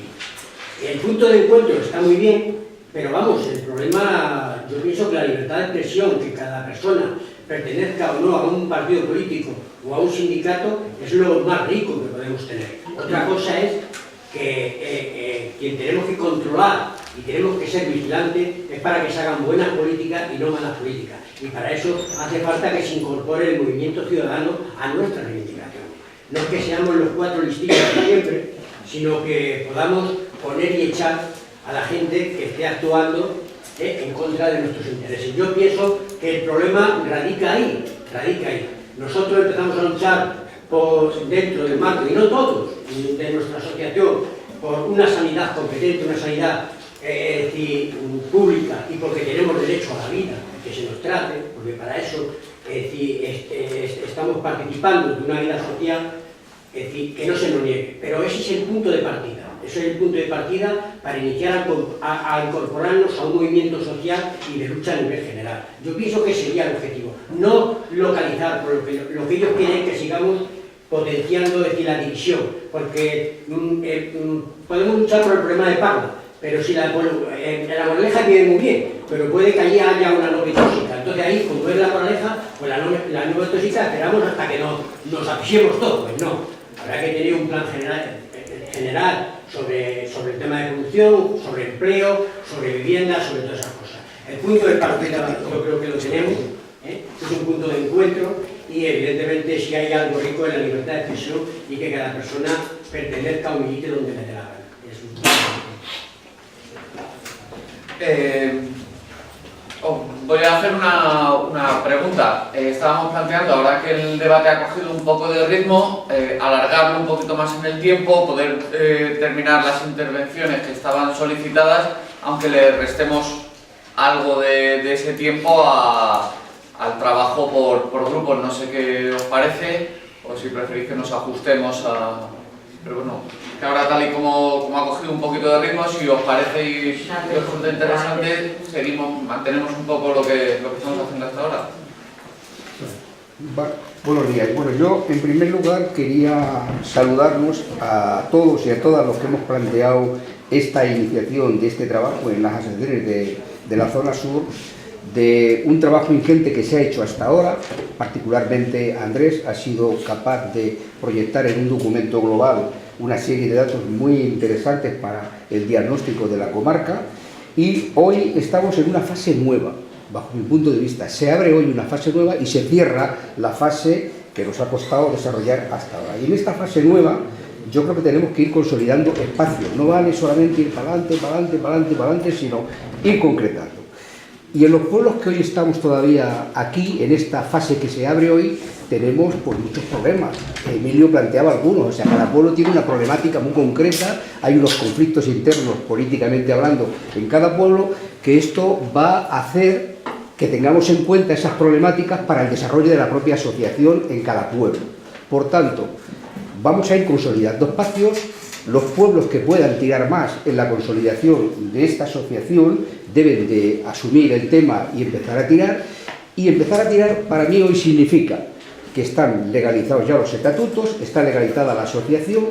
El punto de encuentro está muy bien, pero vamos, el problema, yo pienso que la libertad de expresión, que cada persona pertenezca o no a un partido político o a un sindicato, es lo más rico que podemos tener. Otra cosa es que quien tenemos que controlar y tenemos que ser vigilantes es para que se hagan buenas políticas y no malas políticas. Y para eso hace falta que se incorpore el movimiento ciudadano a nuestra reivindicación. No es que seamos los cuatro listillos de siempre, sino que podamos poner y echar a la gente que esté actuando en contra de nuestros intereses. Yo pienso que el problema radica ahí. Nosotros empezamos a luchar dentro del marco, y no todos, de nuestra asociación, por una sanidad competente, una sanidad pública, y porque tenemos derecho a la vida, que se nos trate, porque para eso estamos participando de una vida social, que no se nos niegue. Pero ese es el punto de partida. Eso es el punto de partida para iniciar a incorporarnos a un movimiento social y de lucha a nivel general. Yo pienso que sería el objetivo, no localizar, por lo que ellos quieren que sigamos potenciando la división, porque podemos luchar por el problema de Parla, pero si la moraleja viene muy bien, pero puede que allí haya una nube tóxica. Entonces ahí, como es la moraleja, pues la nube tóxica esperamos hasta que nos apichemos todos. Pues no, habrá que tener un plan general sobre el tema de producción, sobre empleo, sobre vivienda, sobre todas esas cosas. El punto de partida yo creo que lo tenemos, es un punto de encuentro y evidentemente si hay algo rico en la libertad de expresión y que cada persona pertenezca o milite donde le dé la gana. Voy a hacer una pregunta. Estábamos planteando, ahora que el debate ha cogido un poco de ritmo, alargarlo un poquito más en el tiempo, poder terminar las intervenciones que estaban solicitadas, aunque le restemos algo de ese tiempo al trabajo por grupos. No sé qué os parece, o si preferís que nos ajustemos a... Pero bueno, que ahora tal y como ha cogido un poquito de ritmo, si os parece y os resulta interesante, mantenemos un poco lo que estamos haciendo hasta ahora. Buenos días. Bueno, yo en primer lugar quería saludarnos a todos y a todas los que hemos planteado esta iniciación de este trabajo en las asociaciones de la zona sur, de un trabajo ingente que se ha hecho hasta ahora. Particularmente Andrés ha sido capaz de proyectar en un documento global una serie de datos muy interesantes para el diagnóstico de la comarca, y hoy estamos en una fase nueva, bajo mi punto de vista. Se abre hoy una fase nueva y se cierra la fase que nos ha costado desarrollar hasta ahora. Y en esta fase nueva yo creo que tenemos que ir consolidando espacios. No vale solamente ir para adelante, sino ir concretando. Y en los pueblos que hoy estamos todavía aquí, en esta fase que se abre hoy, tenemos pues muchos problemas. Emilio planteaba algunos, o sea, cada pueblo tiene una problemática muy concreta, hay unos conflictos internos, políticamente hablando, en cada pueblo, que esto va a hacer que tengamos en cuenta esas problemáticas para el desarrollo de la propia asociación en cada pueblo. Por tanto, vamos a ir consolidando espacios. Los pueblos que puedan tirar más en la consolidación de esta asociación deben de asumir el tema y empezar a tirar. Y empezar a tirar para mí hoy significa que están legalizados ya los estatutos, está legalizada la asociación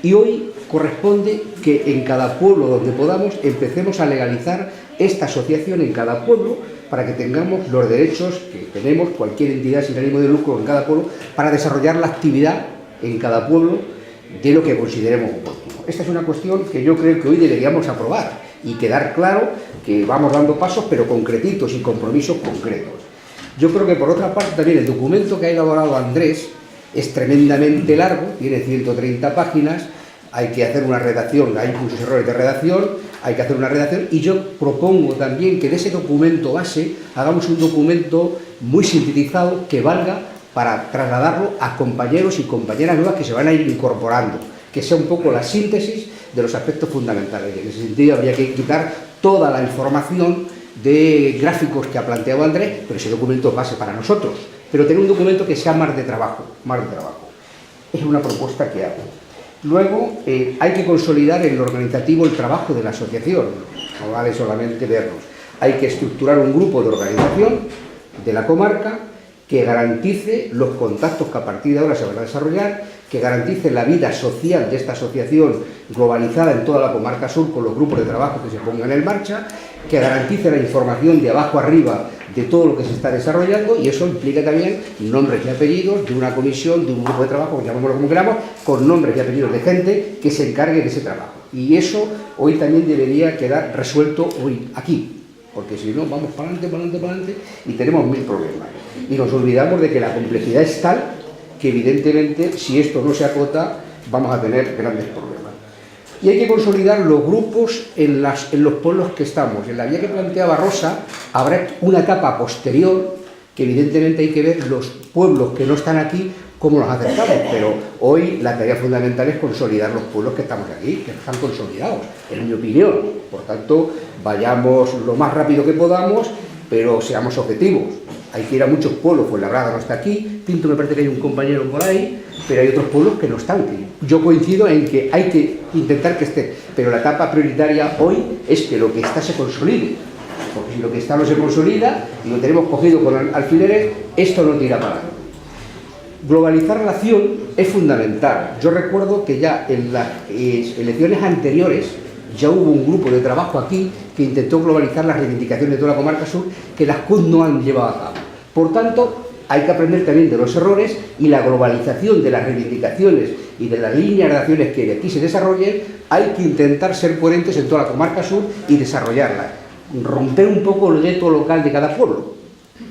y hoy corresponde que en cada pueblo donde podamos empecemos a legalizar esta asociación en cada pueblo para que tengamos los derechos que tenemos cualquier entidad sin ánimo de lucro en cada pueblo para desarrollar la actividad en cada pueblo de lo que consideremos oportuno. Esta es una cuestión que yo creo que hoy deberíamos aprobar y quedar claro que vamos dando pasos pero concretitos y compromisos concretos. Yo creo que por otra parte también el documento que ha elaborado Andrés es tremendamente largo, tiene 130 páginas, hay que hacer una redacción, hay muchos errores de redacción, hay que hacer una redacción y yo propongo también que de ese documento base hagamos un documento muy sintetizado que valga para trasladarlo a compañeros y compañeras nuevas que se van a ir incorporando, que sea un poco la síntesis de los aspectos fundamentales. En ese sentido habría que quitar toda la información de gráficos que ha planteado Andrés, pero ese documento es base para nosotros, pero tener un documento que sea más de trabajo. Es una propuesta que hago. Luego, hay que consolidar en lo organizativo el trabajo de la asociación, no vale solamente vernos. Hay que estructurar un grupo de organización de la comarca que garantice los contactos que a partir de ahora se van a desarrollar, que garantice la vida social de esta asociación globalizada en toda la comarca sur con los grupos de trabajo que se pongan en marcha, que garantice la información de abajo arriba de todo lo que se está desarrollando y eso implica también nombres y apellidos de una comisión, de un grupo de trabajo, llamémoslo como queramos, con nombres y apellidos de gente que se encargue de ese trabajo. Y eso hoy también debería quedar resuelto hoy aquí, porque si no vamos para adelante y tenemos mil problemas. Y nos olvidamos de que la complejidad es tal que evidentemente si esto no se acota vamos a tener grandes problemas. Y hay que consolidar los grupos en los pueblos que estamos. En la vía que planteaba Rosa habrá una etapa posterior que evidentemente hay que ver los pueblos que no están aquí cómo nos acercamos, pero hoy la tarea fundamental es consolidar los pueblos que estamos aquí, que están consolidados, en mi opinión. Por tanto, vayamos lo más rápido que podamos, pero seamos objetivos. Hay que ir a muchos pueblos, Fuenlabrada no está aquí, Pinto me parece que hay un compañero por ahí, pero hay otros pueblos que no están aquí. Yo coincido en que hay que intentar que esté, pero la etapa prioritaria hoy es que lo que está se consolide, porque si lo que está no se consolida y lo tenemos cogido con alfileres, esto no tira para adelante. Globalizar la acción es fundamental. Yo recuerdo que ya en las elecciones anteriores ya hubo un grupo de trabajo aquí que intentó globalizar las reivindicaciones de toda la comarca sur que las CUT no han llevado a cabo. Por tanto, hay que aprender también de los errores y la globalización de las reivindicaciones y de las líneas de acciones que aquí se desarrollen, hay que intentar ser coherentes en toda la comarca sur y desarrollarlas. Romper un poco el gueto local de cada pueblo,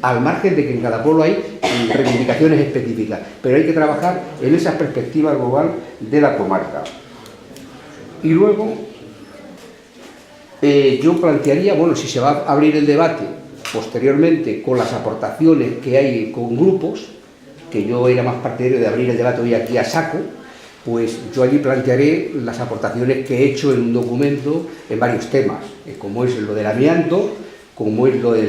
al margen de que en cada pueblo hay reivindicaciones específicas, pero hay que trabajar en esa perspectiva global de la comarca. Y luego, yo plantearía, bueno, si se va a abrir el debate posteriormente con las aportaciones que hay con grupos, que yo era más partidario de abrir el debate hoy aquí a saco, pues yo allí plantearé las aportaciones que he hecho en un documento en varios temas, como es lo del amianto, como es lo de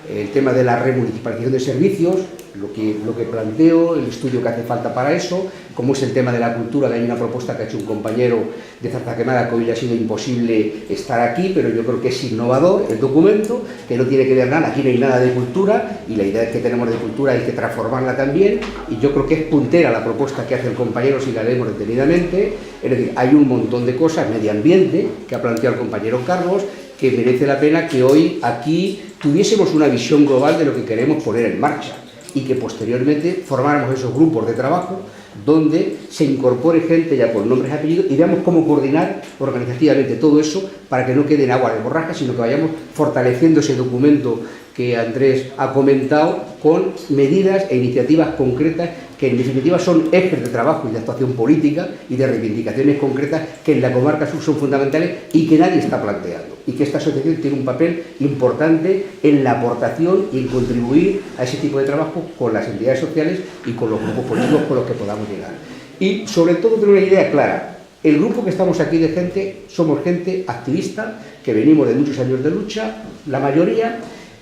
el tema de la remunicipalización de servicios, lo que planteo, el estudio que hace falta para eso, como es el tema de la cultura, que hay una propuesta que ha hecho un compañero de Zarzaquemada que hoy le ha sido imposible estar aquí, pero yo creo que es innovador el documento, que no tiene que ver nada, aquí no hay nada de cultura, y la idea que tenemos de cultura hay que transformarla también, y yo creo que es puntera la propuesta que hace el compañero si la leemos detenidamente, es decir, hay un montón de cosas, medio ambiente, que ha planteado el compañero Carlos, que merece la pena que hoy aquí tuviésemos una visión global de lo que queremos poner en marcha y que posteriormente formáramos esos grupos de trabajo donde se incorpore gente ya con nombres y apellidos y veamos cómo coordinar organizativamente todo eso para que no quede en agua de borraja, sino que vayamos fortaleciendo ese documento que Andrés ha comentado con medidas e iniciativas concretas que en definitiva son ejes de trabajo y de actuación política y de reivindicaciones concretas que en la comarca sur son fundamentales y que nadie está planteando, y que esta asociación tiene un papel importante en la aportación y en contribuir a ese tipo de trabajo con las entidades sociales y con los grupos políticos con los que podamos llegar. Y sobre todo tener una idea clara. El grupo que estamos aquí de gente, somos gente activista, que venimos de muchos años de lucha, la mayoría,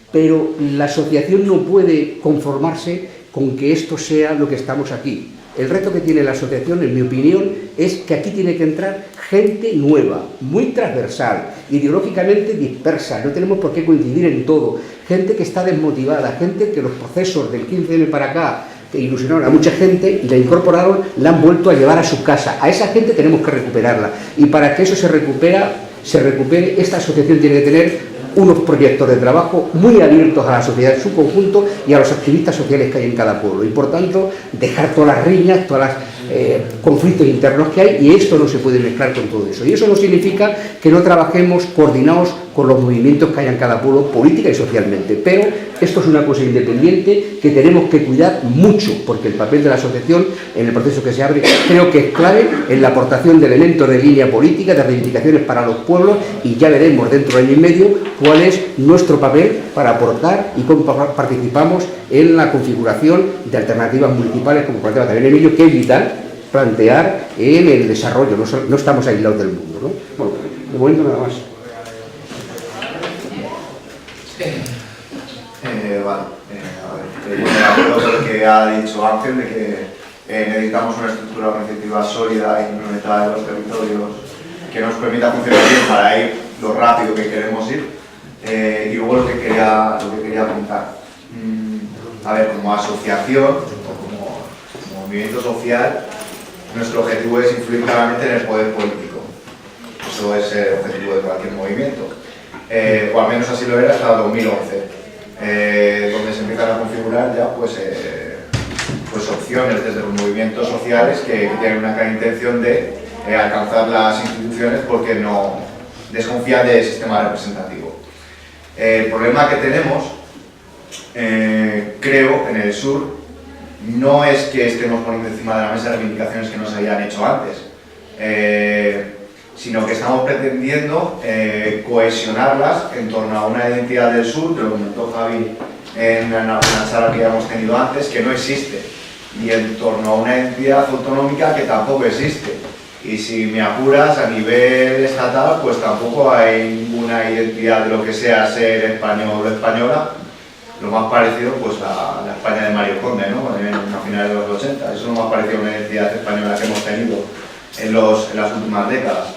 pero la asociación no puede conformarse con que esto sea lo que estamos aquí. el reto que tiene la asociación, en mi opinión, es que aquí tiene que entrar gente nueva, muy transversal, ideológicamente dispersa, no tenemos por qué coincidir en todo, gente que está desmotivada, gente que los procesos del 15M para acá que ilusionaron a mucha gente y la incorporaron, la han vuelto a llevar a su casa. A esa gente tenemos que recuperarla, y para que eso se recupere, esta asociación tiene que tener unos proyectos de trabajo muy abiertos a la sociedad en su conjunto y a los activistas sociales que hay en cada pueblo, y por tanto dejar todas las riñas, todos los conflictos internos que hay, y esto no se puede mezclar con todo eso. Y eso no significa que no trabajemos coordinados con los movimientos que hay en cada pueblo, política y socialmente, pero esto es una cosa independiente que tenemos que cuidar mucho, porque el papel de la asociación en el proceso que se abre creo que es clave en la aportación de elementos de línea política, de reivindicaciones para los pueblos, y ya veremos dentro de año y medio cuál es nuestro papel para aportar y cómo participamos en la configuración de alternativas municipales, como planteaba también Emilio, que es vital plantear en el desarrollo, no estamos aislados del mundo, ¿no? Bueno, de momento nada más. Vale, estoy de acuerdo con lo que ha dicho Ángel, de que necesitamos una estructura organizativa sólida e implementada en los territorios que nos permita funcionar bien para ir lo rápido que queremos ir. Y luego lo que quería apuntar. A ver, como asociación o como movimiento social, nuestro objetivo es influir claramente en el poder político. Eso es el objetivo de cualquier movimiento. O al menos así lo era hasta 2011. Donde se empiezan a configurar ya pues opciones desde los movimientos sociales que tienen una clara intención de alcanzar las instituciones porque no desconfían del sistema representativo. El problema que tenemos, creo, en el sur, no es que estemos poniendo encima de la mesa reivindicaciones que no se habían hecho antes, sino que estamos pretendiendo cohesionarlas en torno a una identidad del sur, que lo comentó Javi en una charla que ya hemos tenido antes, que no existe, y en torno a una identidad autonómica que tampoco existe. Y si me apuras, a nivel estatal, pues tampoco hay ninguna identidad de lo que sea ser español o española. Lo más parecido, pues la España de Mario Conde, ¿no? A finales de los 80. Eso es lo más parecido a una identidad española que hemos tenido en las últimas décadas.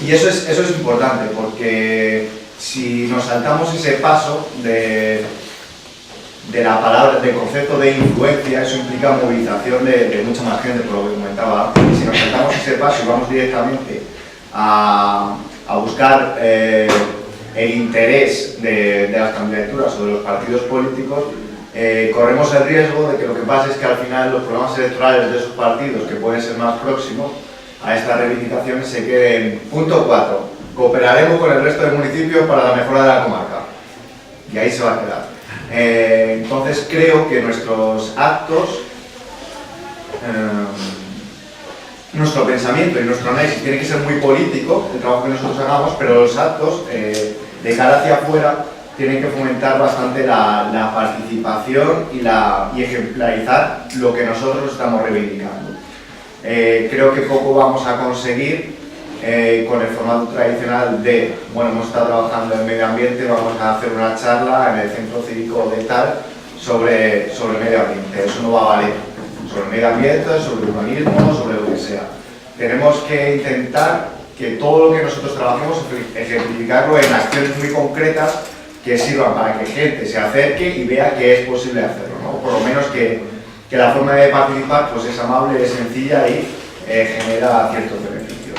Y eso es importante, porque si nos saltamos ese paso de la palabra, del concepto de influencia, eso implica movilización de mucha más gente, por lo que comentaba antes. Si nos saltamos ese paso y vamos directamente a buscar el interés de las candidaturas o de los partidos políticos, corremos el riesgo de que lo que pase es que al final los programas electorales de esos partidos, que pueden ser más próximos a estas reivindicaciones, se queden. Punto 4. Cooperaremos con el resto de municipios para la mejora de la comarca. Y ahí se va a quedar. Entonces creo que nuestros actos, nuestro pensamiento y nuestro análisis tiene que ser muy político, el trabajo que nosotros hagamos, pero los actos de cara hacia afuera tienen que fomentar bastante la participación y ejemplarizar lo que nosotros estamos reivindicando. Creo que poco vamos a conseguir con el formato tradicional de, bueno, hemos estado trabajando en medio ambiente, vamos a hacer una charla en el centro cívico de tal sobre medio ambiente. Eso no va a valer. Sobre medio ambiente, sobre urbanismo, sobre lo que sea. Tenemos que intentar que todo lo que nosotros trabajemos, ejemplificarlo en acciones muy concretas que sirvan para que gente se acerque y vea que es posible hacerlo, ¿no? Por lo menos que la forma de participar pues es amable, es sencilla y genera ciertos beneficios.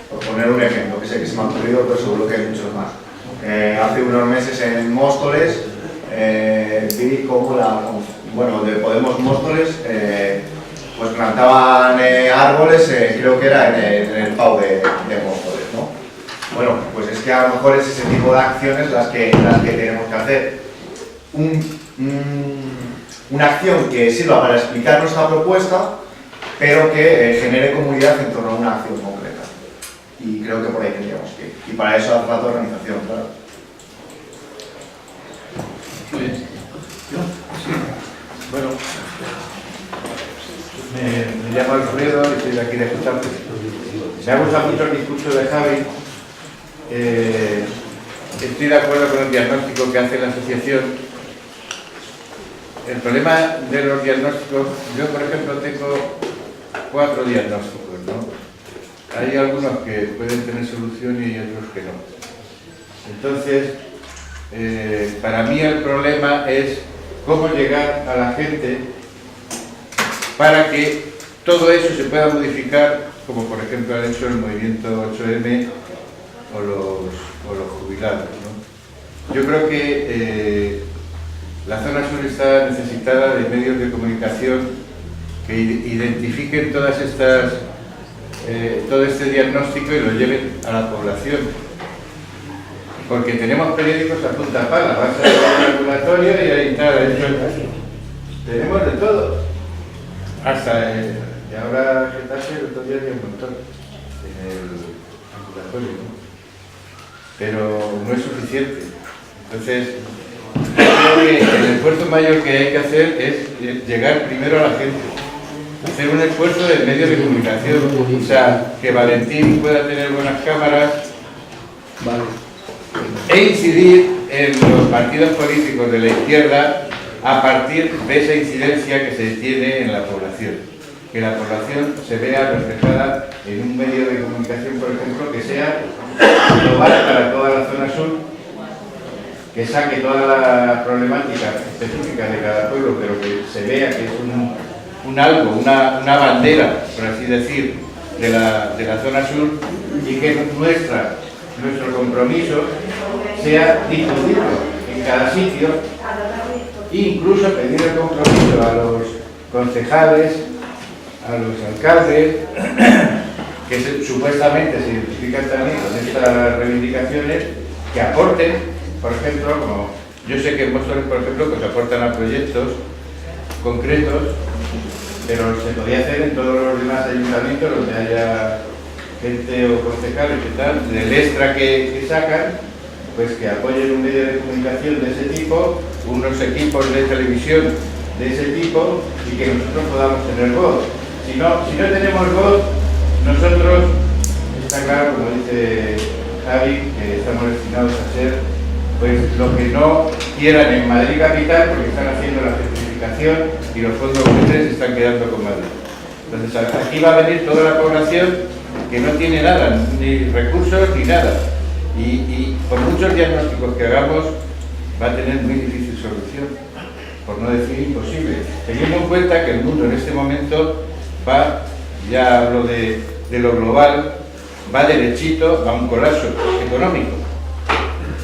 Por poner un ejemplo, que sé que se me ha ocurrido, pero seguro que hay muchos más. Hace unos meses en Móstoles vi cómo de Podemos Móstoles pues plantaban árboles, creo que era en el PAU de Móstoles, ¿no? Bueno, pues es que a lo mejor es ese tipo de acciones las que tenemos que hacer. Una acción que sirva para explicar nuestra propuesta, pero que genere comunidad en torno a una acción concreta. Y creo que por ahí tendríamos que ir. Y para eso hace falta organización, claro. Bueno, me llamo Alfredo y estoy aquí de escucharte. Me ha gustado mucho el discurso de Javi. estoy de acuerdo con el diagnóstico que hace la asociación. El problema de los diagnósticos, yo por ejemplo tengo 4 diagnósticos, ¿no? Hay algunos que pueden tener solución y otros que no. Entonces, para mí el problema es cómo llegar a la gente para que todo eso se pueda modificar, como por ejemplo ha hecho el movimiento 8M o los jubilados, ¿no? Yo creo que la zona sur está necesitada de medios de comunicación que identifiquen todas estas, todo este diagnóstico y lo lleven a la población. Porque tenemos periódicos a punta pala, vas al ambulatorio y ahí está, tenemos de todo. Hasta y ahora Getafe el otro día había un montón en el ambulatorio, ¿no? Pero no es suficiente. Entonces, creo que el esfuerzo mayor que hay que hacer es llegar primero a la gente, hacer un esfuerzo de medios de comunicación, o sea, que Valentín pueda tener buenas cámaras e incidir en los partidos políticos de la izquierda a partir de esa incidencia que se tiene en la población. Que la población se vea reflejada en un medio de comunicación, por ejemplo, que sea global para toda la zona sur, que saque toda la problemática específica de cada pueblo, pero que se vea que es un algo, una bandera, por así decir, de la zona sur, y que nuestro compromiso sea difundirlo en cada sitio, e incluso pedir el compromiso a los concejales, a los alcaldes, que supuestamente se identifican también con estas reivindicaciones, que aporten, por ejemplo, como yo sé que en Móstoles, por ejemplo, pues aportan a proyectos concretos, pero se podría hacer en todos los demás ayuntamientos donde haya gente o concejales que tal, del extra que sacan, pues que apoyen un medio de comunicación de ese tipo, unos equipos de televisión de ese tipo, y que nosotros podamos tener voz. Si no tenemos voz, nosotros, está claro, como dice Javi, que estamos destinados a ser pues lo que no quieran en Madrid capital, porque están haciendo la gentrificación y los fondos buitres se están quedando con Madrid. Entonces aquí va a venir toda la población que no tiene nada, ni recursos ni nada, y por muchos diagnósticos que hagamos va a tener muy difícil solución, por no decir imposible, teniendo en cuenta que el mundo en este momento va, ya hablo de lo global, va derechito a un colapso económico,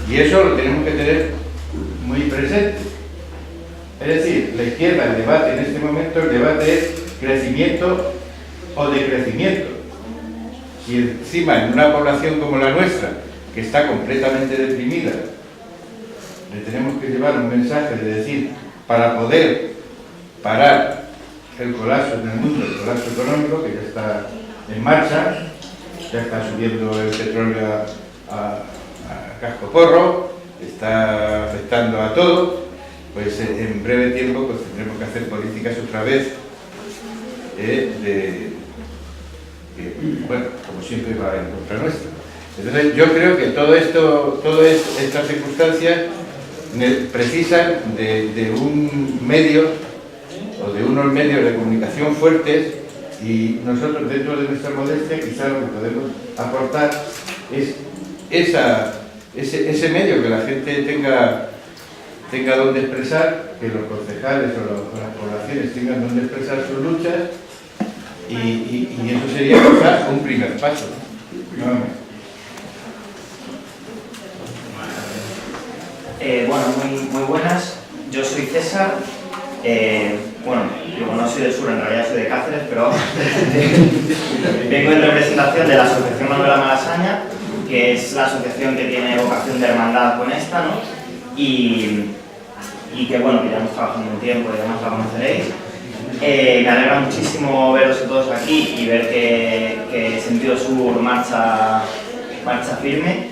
y eso lo tenemos que tener muy presente. Es decir, la izquierda, el debate en este momento, el debate es crecimiento o decrecimiento. Si encima en una población como la nuestra, que está completamente deprimida, le tenemos que llevar un mensaje de decir, para poder parar el colapso en el mundo, el colapso económico, que ya está en marcha, ya está subiendo el petróleo a casco porro, está afectando a todo, pues en breve tiempo pues tendremos que hacer políticas otra vez bueno, como siempre va en contra nuestra. Entonces yo creo que todas estas circunstancias precisan de un medio o de unos medios de comunicación fuertes, y nosotros dentro de nuestra modestia quizá lo que podemos aportar es ese medio, que la gente tenga donde expresar, que los concejales o las poblaciones tengan donde expresar sus luchas, y eso sería quizás un primer paso, ¿no? Bueno, muy buenas. Yo soy César. Bueno, yo no soy del sur, en realidad soy de Cáceres, pero vengo en representación de la Asociación Manuela Malasaña, que es la asociación que tiene vocación de hermandad con esta, ¿no? Y que bueno, que ya hemos trabajado un tiempo y además la conoceréis. Me alegra muchísimo veros todos aquí y ver que Sentido Sur marcha firme,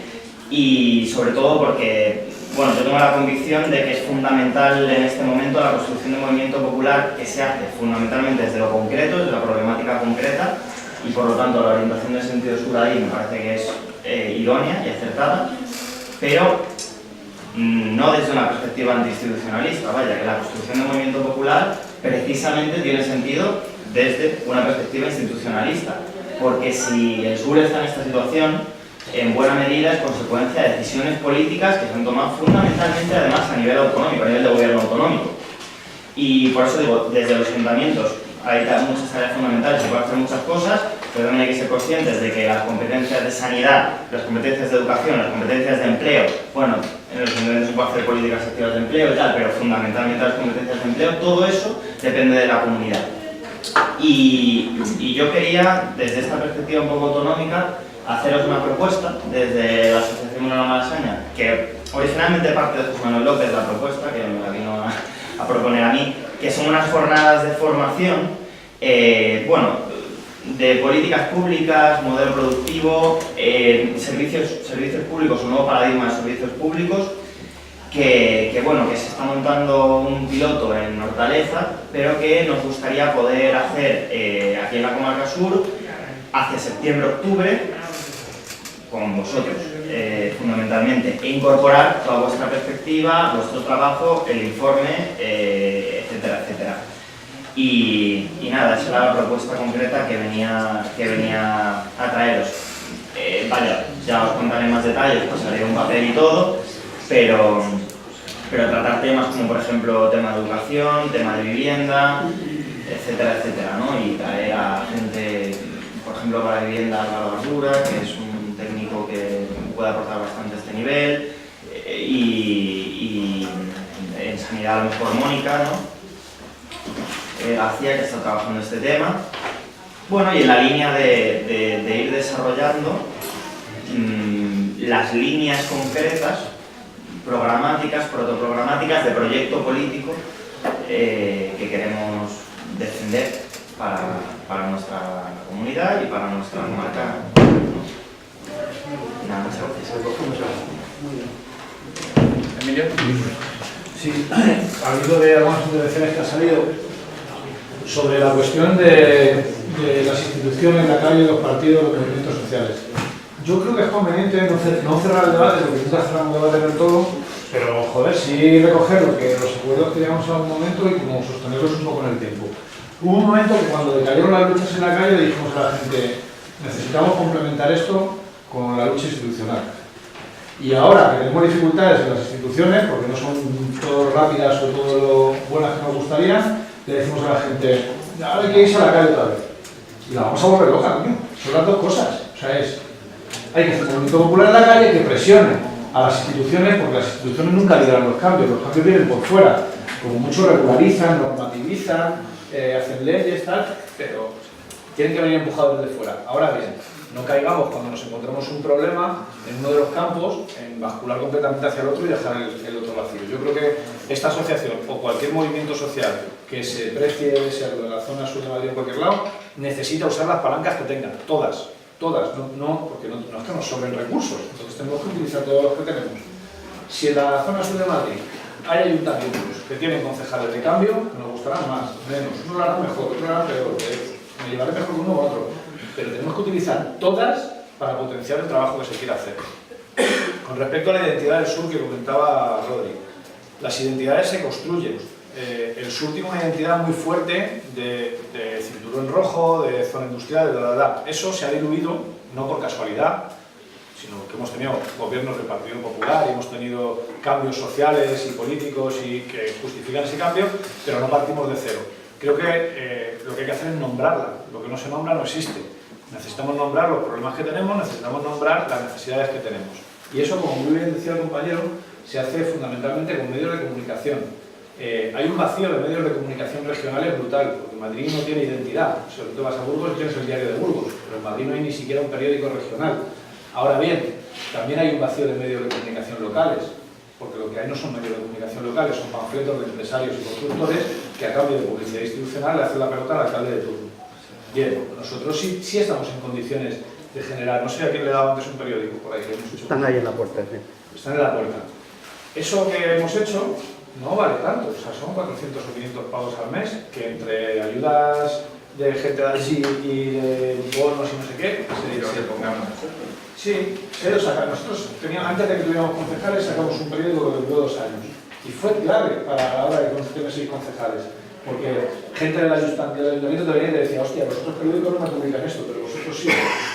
y sobre todo porque bueno, yo tengo la convicción de que es fundamental en este momento la construcción de movimiento popular, que se hace fundamentalmente desde lo concreto, desde la problemática concreta, y por lo tanto la orientación del Sentido Sur ahí me parece que es idónea y acertada. pero no desde una perspectiva antiinstitucionalista, vaya, que la construcción del movimiento popular precisamente tiene sentido desde una perspectiva institucionalista, porque si el sur está en esta situación, en buena medida es consecuencia de decisiones políticas que se han tomado fundamentalmente además a nivel autonómico, a nivel de gobierno autonómico. Y por eso digo, desde los ayuntamientos hay muchas tareas fundamentales, se pueden hacer muchas cosas, pero también hay que ser conscientes de que las competencias de sanidad, las competencias de educación, las competencias de empleo, bueno, en los ayuntamientos se pueden hacer políticas activas de empleo y tal, pero fundamentalmente las competencias de empleo, todo eso depende de la comunidad. Y yo quería, desde esta perspectiva un poco autonómica, haceros una propuesta desde la Asociación Manuela Malasaña, que originalmente parte de José Manuel López, la propuesta, que me la vino a proponer a mí, que son unas jornadas de formación, bueno, de políticas públicas, modelo productivo, servicios públicos, un nuevo paradigma de servicios públicos, que bueno, que se está montando un piloto en Hortaleza, pero que nos gustaría poder hacer aquí en la Comarca Sur hacia septiembre-octubre con vosotros, fundamentalmente, e incorporar toda vuestra perspectiva, vuestro trabajo, el informe, etcétera, etcétera. Y nada, esa era la propuesta concreta que venía a traeros. Vaya, ya os contaré más detalles, pasaré un papel y todo, pero tratar temas como, por ejemplo, tema de educación, tema de vivienda, etcétera, etcétera, ¿no? Y traer a gente, por ejemplo, para vivienda, Álvaro Bardura, que es un técnico que puede aportar bastante a este nivel, y en sanidad a lo mejor Mónica, ¿no? García, que está trabajando este tema. Bueno, y en la línea de ir desarrollando las líneas concretas, programáticas, protoprogramáticas de proyecto político que queremos defender para nuestra comunidad y para nuestra comarca. Nada, muchas gracias. Emilio. Sí, ha habido de algunas intervenciones que han salido sobre la cuestión de las instituciones, la calle, los partidos, los movimientos sociales. Yo creo que es conveniente no cerrar el debate, porque nunca cerramos el debate del todo, pero joder, sí recoger los acuerdos que llegamos en algún momento y como sostenerlos un poco en el tiempo. Hubo un momento que cuando decayeron las luchas en la calle dijimos a la gente, necesitamos complementar esto con la lucha institucional. Y ahora que tenemos dificultades en las instituciones, porque no son todo rápidas o todo lo buenas que nos gustaría, le decimos a la gente, ahora hay que irse a la calle otra vez. Y la vamos a volver loca, coño. Son las dos cosas. O sea, hay que hacer un movimiento popular en la calle que presione a las instituciones, porque las instituciones nunca lideran los cambios vienen por fuera. Como mucho regularizan, normativizan, hacen leyes, tal, pero tienen que venir empujados desde fuera. Ahora bien, no caigamos cuando nos encontramos un problema en uno de los campos, en bascular completamente hacia el otro y dejar el otro vacío. Yo creo que esta asociación o cualquier movimiento social que se precie de ser de la zona sur de Madrid o en cualquier lado, necesita usar las palancas que tengan, todas, no, porque no es que nos sobren recursos, entonces tenemos que utilizar todos los que tenemos. Si en la zona sur de Madrid hay ayuntamientos que tienen concejales de cambio, nos gustarán más, menos, uno lo hará mejor, otro lo hará peor, me llevaré mejor uno u otro, pero tenemos que utilizar todas para potenciar el trabajo que se quiere hacer. Con respecto a la identidad del sur que comentaba Rodri, las identidades se construyen. El sur tiene una identidad muy fuerte de cinturón rojo, de zona industrial, de Eso se ha diluido, no por casualidad, sino que hemos tenido gobiernos del Partido Popular y hemos tenido cambios sociales y políticos y que justifican ese cambio, pero no partimos de cero. Creo que lo que hay que hacer es nombrarla. Lo que no se nombra no existe. Necesitamos nombrar los problemas que tenemos, necesitamos nombrar las necesidades que tenemos. Y eso, como muy bien decía el compañero, se hace fundamentalmente con medios de comunicación. Hay un vacío de medios de comunicación regionales brutal, porque Madrid no tiene identidad. O sea, tú te vas a Burgos y tienes el Diario de Burgos, pero en Madrid no hay ni siquiera un periódico regional. Ahora bien, también hay un vacío de medios de comunicación locales, porque lo que hay no son medios de comunicación locales, son panfletos de empresarios y constructores que a cambio de publicidad institucional le hacen la pelota al alcalde de turno. Bien, nosotros sí estamos en condiciones de generar, no sé a quién le he dado antes un periódico por ahí que hemos hecho. Están ahí en la puerta, sí. Están en la puerta. Eso que hemos hecho no vale tanto, o sea, son 400 o 500 pavos al mes, que entre ayudas de gente de allí y de bonos y no sé qué, Pero que pongamos Sí, nosotros teníamos, antes de que tuviéramos concejales, sacamos un periódico que duró 2 años. Y fue clave para la hora de tener 6 concejales. Porque gente del ayuntamiento te venía y te decía, hostia, vosotros periódicos no me publican esto, pero vosotros sí.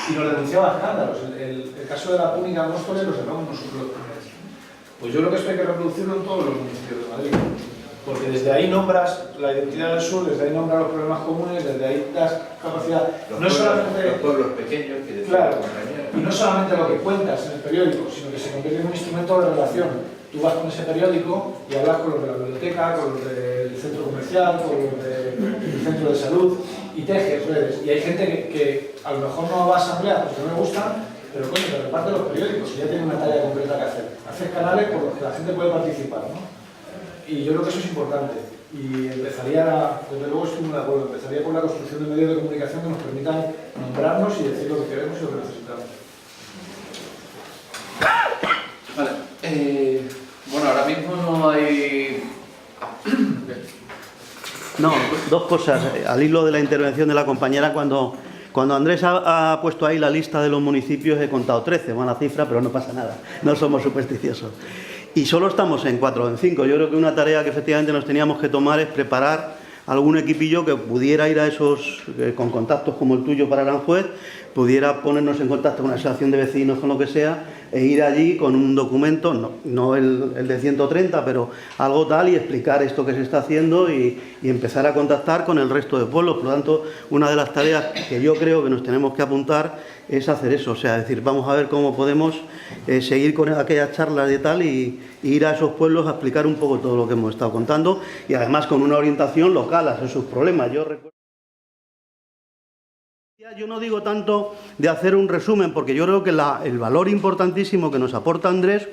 Y nos denunciaba escándalos. El caso de la púnica de Móstoles lo sacamos nosotros los primeros. Pues yo creo que esto hay que reproducirlo en todos los municipios de Madrid. Porque desde ahí nombras la identidad del sur, desde ahí nombras los problemas comunes, desde ahí das capacidad. Los pueblos pequeños que decían, claro, y no solamente lo que cuentas en el periódico, sino que se convierte en un instrumento de relación. Tú vas con ese periódico y hablas con los de la biblioteca, con los del centro comercial, con los del centro de salud y tejes redes. Y hay gente que a lo mejor no va a asamblear porque no le gustan, pero coño, te reparte los periódicos y ya tiene una tarea concreta que hacer. Haces canales por los que la gente puede participar, ¿no? Y yo creo que eso es importante. Y empezaría, desde luego estoy muy de acuerdo, empezaría por la construcción de medios de comunicación que nos permitan nombrarnos y decir lo que queremos y lo que necesitamos. Vale. Bueno, ahora mismo no hay... No, 2 cosas. Al hilo de la intervención de la compañera, cuando Andrés ha puesto ahí la lista de los municipios, he contado 13, mala cifra, pero no pasa nada, no somos supersticiosos. Y solo estamos en 4 o en 5. Yo creo que una tarea que efectivamente nos teníamos que tomar es preparar algún equipillo que pudiera ir a esos, con contactos como el tuyo para Aranjuez, pudiera ponernos en contacto con una asociación de vecinos, con lo que sea, e ir allí con un documento, no el de 130, pero algo tal, y explicar esto que se está haciendo y empezar a contactar con el resto de pueblos. Por lo tanto, una de las tareas que yo creo que nos tenemos que apuntar es hacer eso, o sea, decir, vamos a ver cómo podemos seguir con aquellas charlas y tal y ir a esos pueblos a explicar un poco todo lo que hemos estado contando y además con una orientación local a sus problemas. Yo no digo tanto de hacer un resumen, porque yo creo que el valor importantísimo que nos aporta Andrés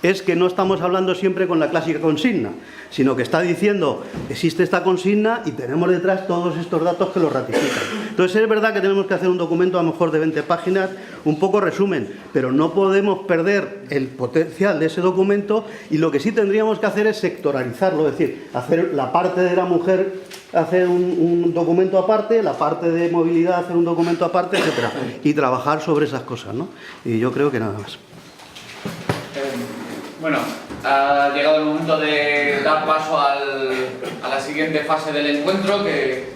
es que no estamos hablando siempre con la clásica consigna, sino que está diciendo, existe esta consigna y tenemos detrás todos estos datos que lo ratifican. Entonces es verdad que tenemos que hacer un documento a lo mejor de 20 páginas, un poco resumen, pero no podemos perder el potencial de ese documento, y lo que sí tendríamos que hacer es sectoralizarlo, es decir, hacer la parte de la mujer, hacer un documento aparte, la parte de movilidad, hacer un documento aparte, etcétera, y trabajar sobre esas cosas, ¿no? Y yo creo que nada más. Bueno, ha llegado el momento de dar paso a la siguiente fase del encuentro, que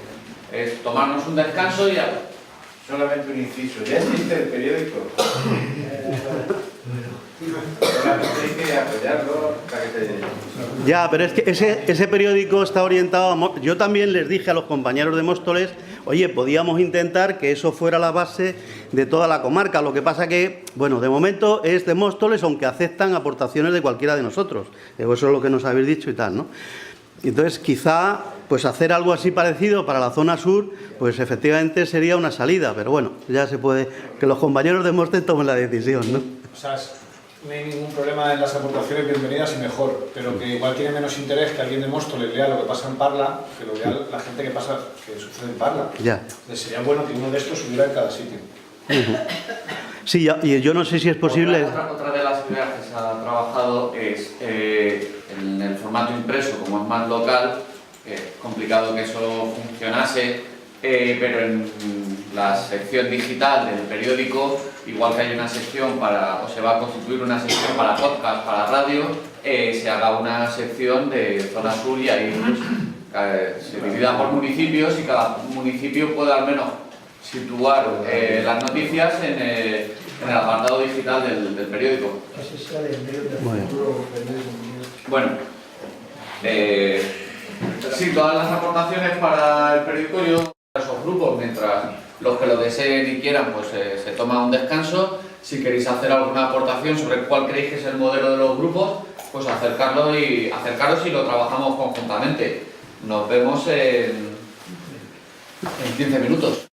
es tomarnos un descanso y ya. Solamente un inciso, ya existe el periódico. Solamente hay que apoyarlo para que se... Ya, pero es que ese periódico está orientado a... Yo también les dije a los compañeros de Móstoles, oye, podíamos intentar que eso fuera la base de toda la comarca. Lo que pasa que, bueno, de momento es de Móstoles, aunque aceptan aportaciones de cualquiera de nosotros. Eso es lo que nos habéis dicho y tal, ¿no? Entonces, quizá, pues hacer algo así parecido para la zona sur, pues efectivamente sería una salida. Pero bueno, ya se puede... Que los compañeros de Móstoles tomen la decisión, ¿no? O sea, no hay ningún problema en las aportaciones, bienvenidas y mejor, pero que igual tiene menos interés que alguien de Móstoles lea lo que pasa en Parla, que lo lea la gente que sucede en Parla. Ya. Entonces sería bueno que uno de estos hubiera en cada sitio. Sí, y yo no sé si es posible... Otra de las ideas que se ha trabajado es en el formato impreso, como es más local, es complicado que eso funcionase, pero en la sección digital del periódico, igual que hay una sección o se va a constituir una sección para podcast, para radio, se haga una sección de zona sur y ahí pues, se divida por municipios y cada municipio puede al menos situar las noticias en el apartado digital del periódico. Bueno, sí, todas las aportaciones para el periódico yo esos grupos, mientras los que lo deseen y quieran pues se toma un descanso. Si queréis hacer alguna aportación sobre cuál creéis que es el modelo de los grupos, pues acercaros y lo trabajamos conjuntamente. Nos vemos en 15 minutos.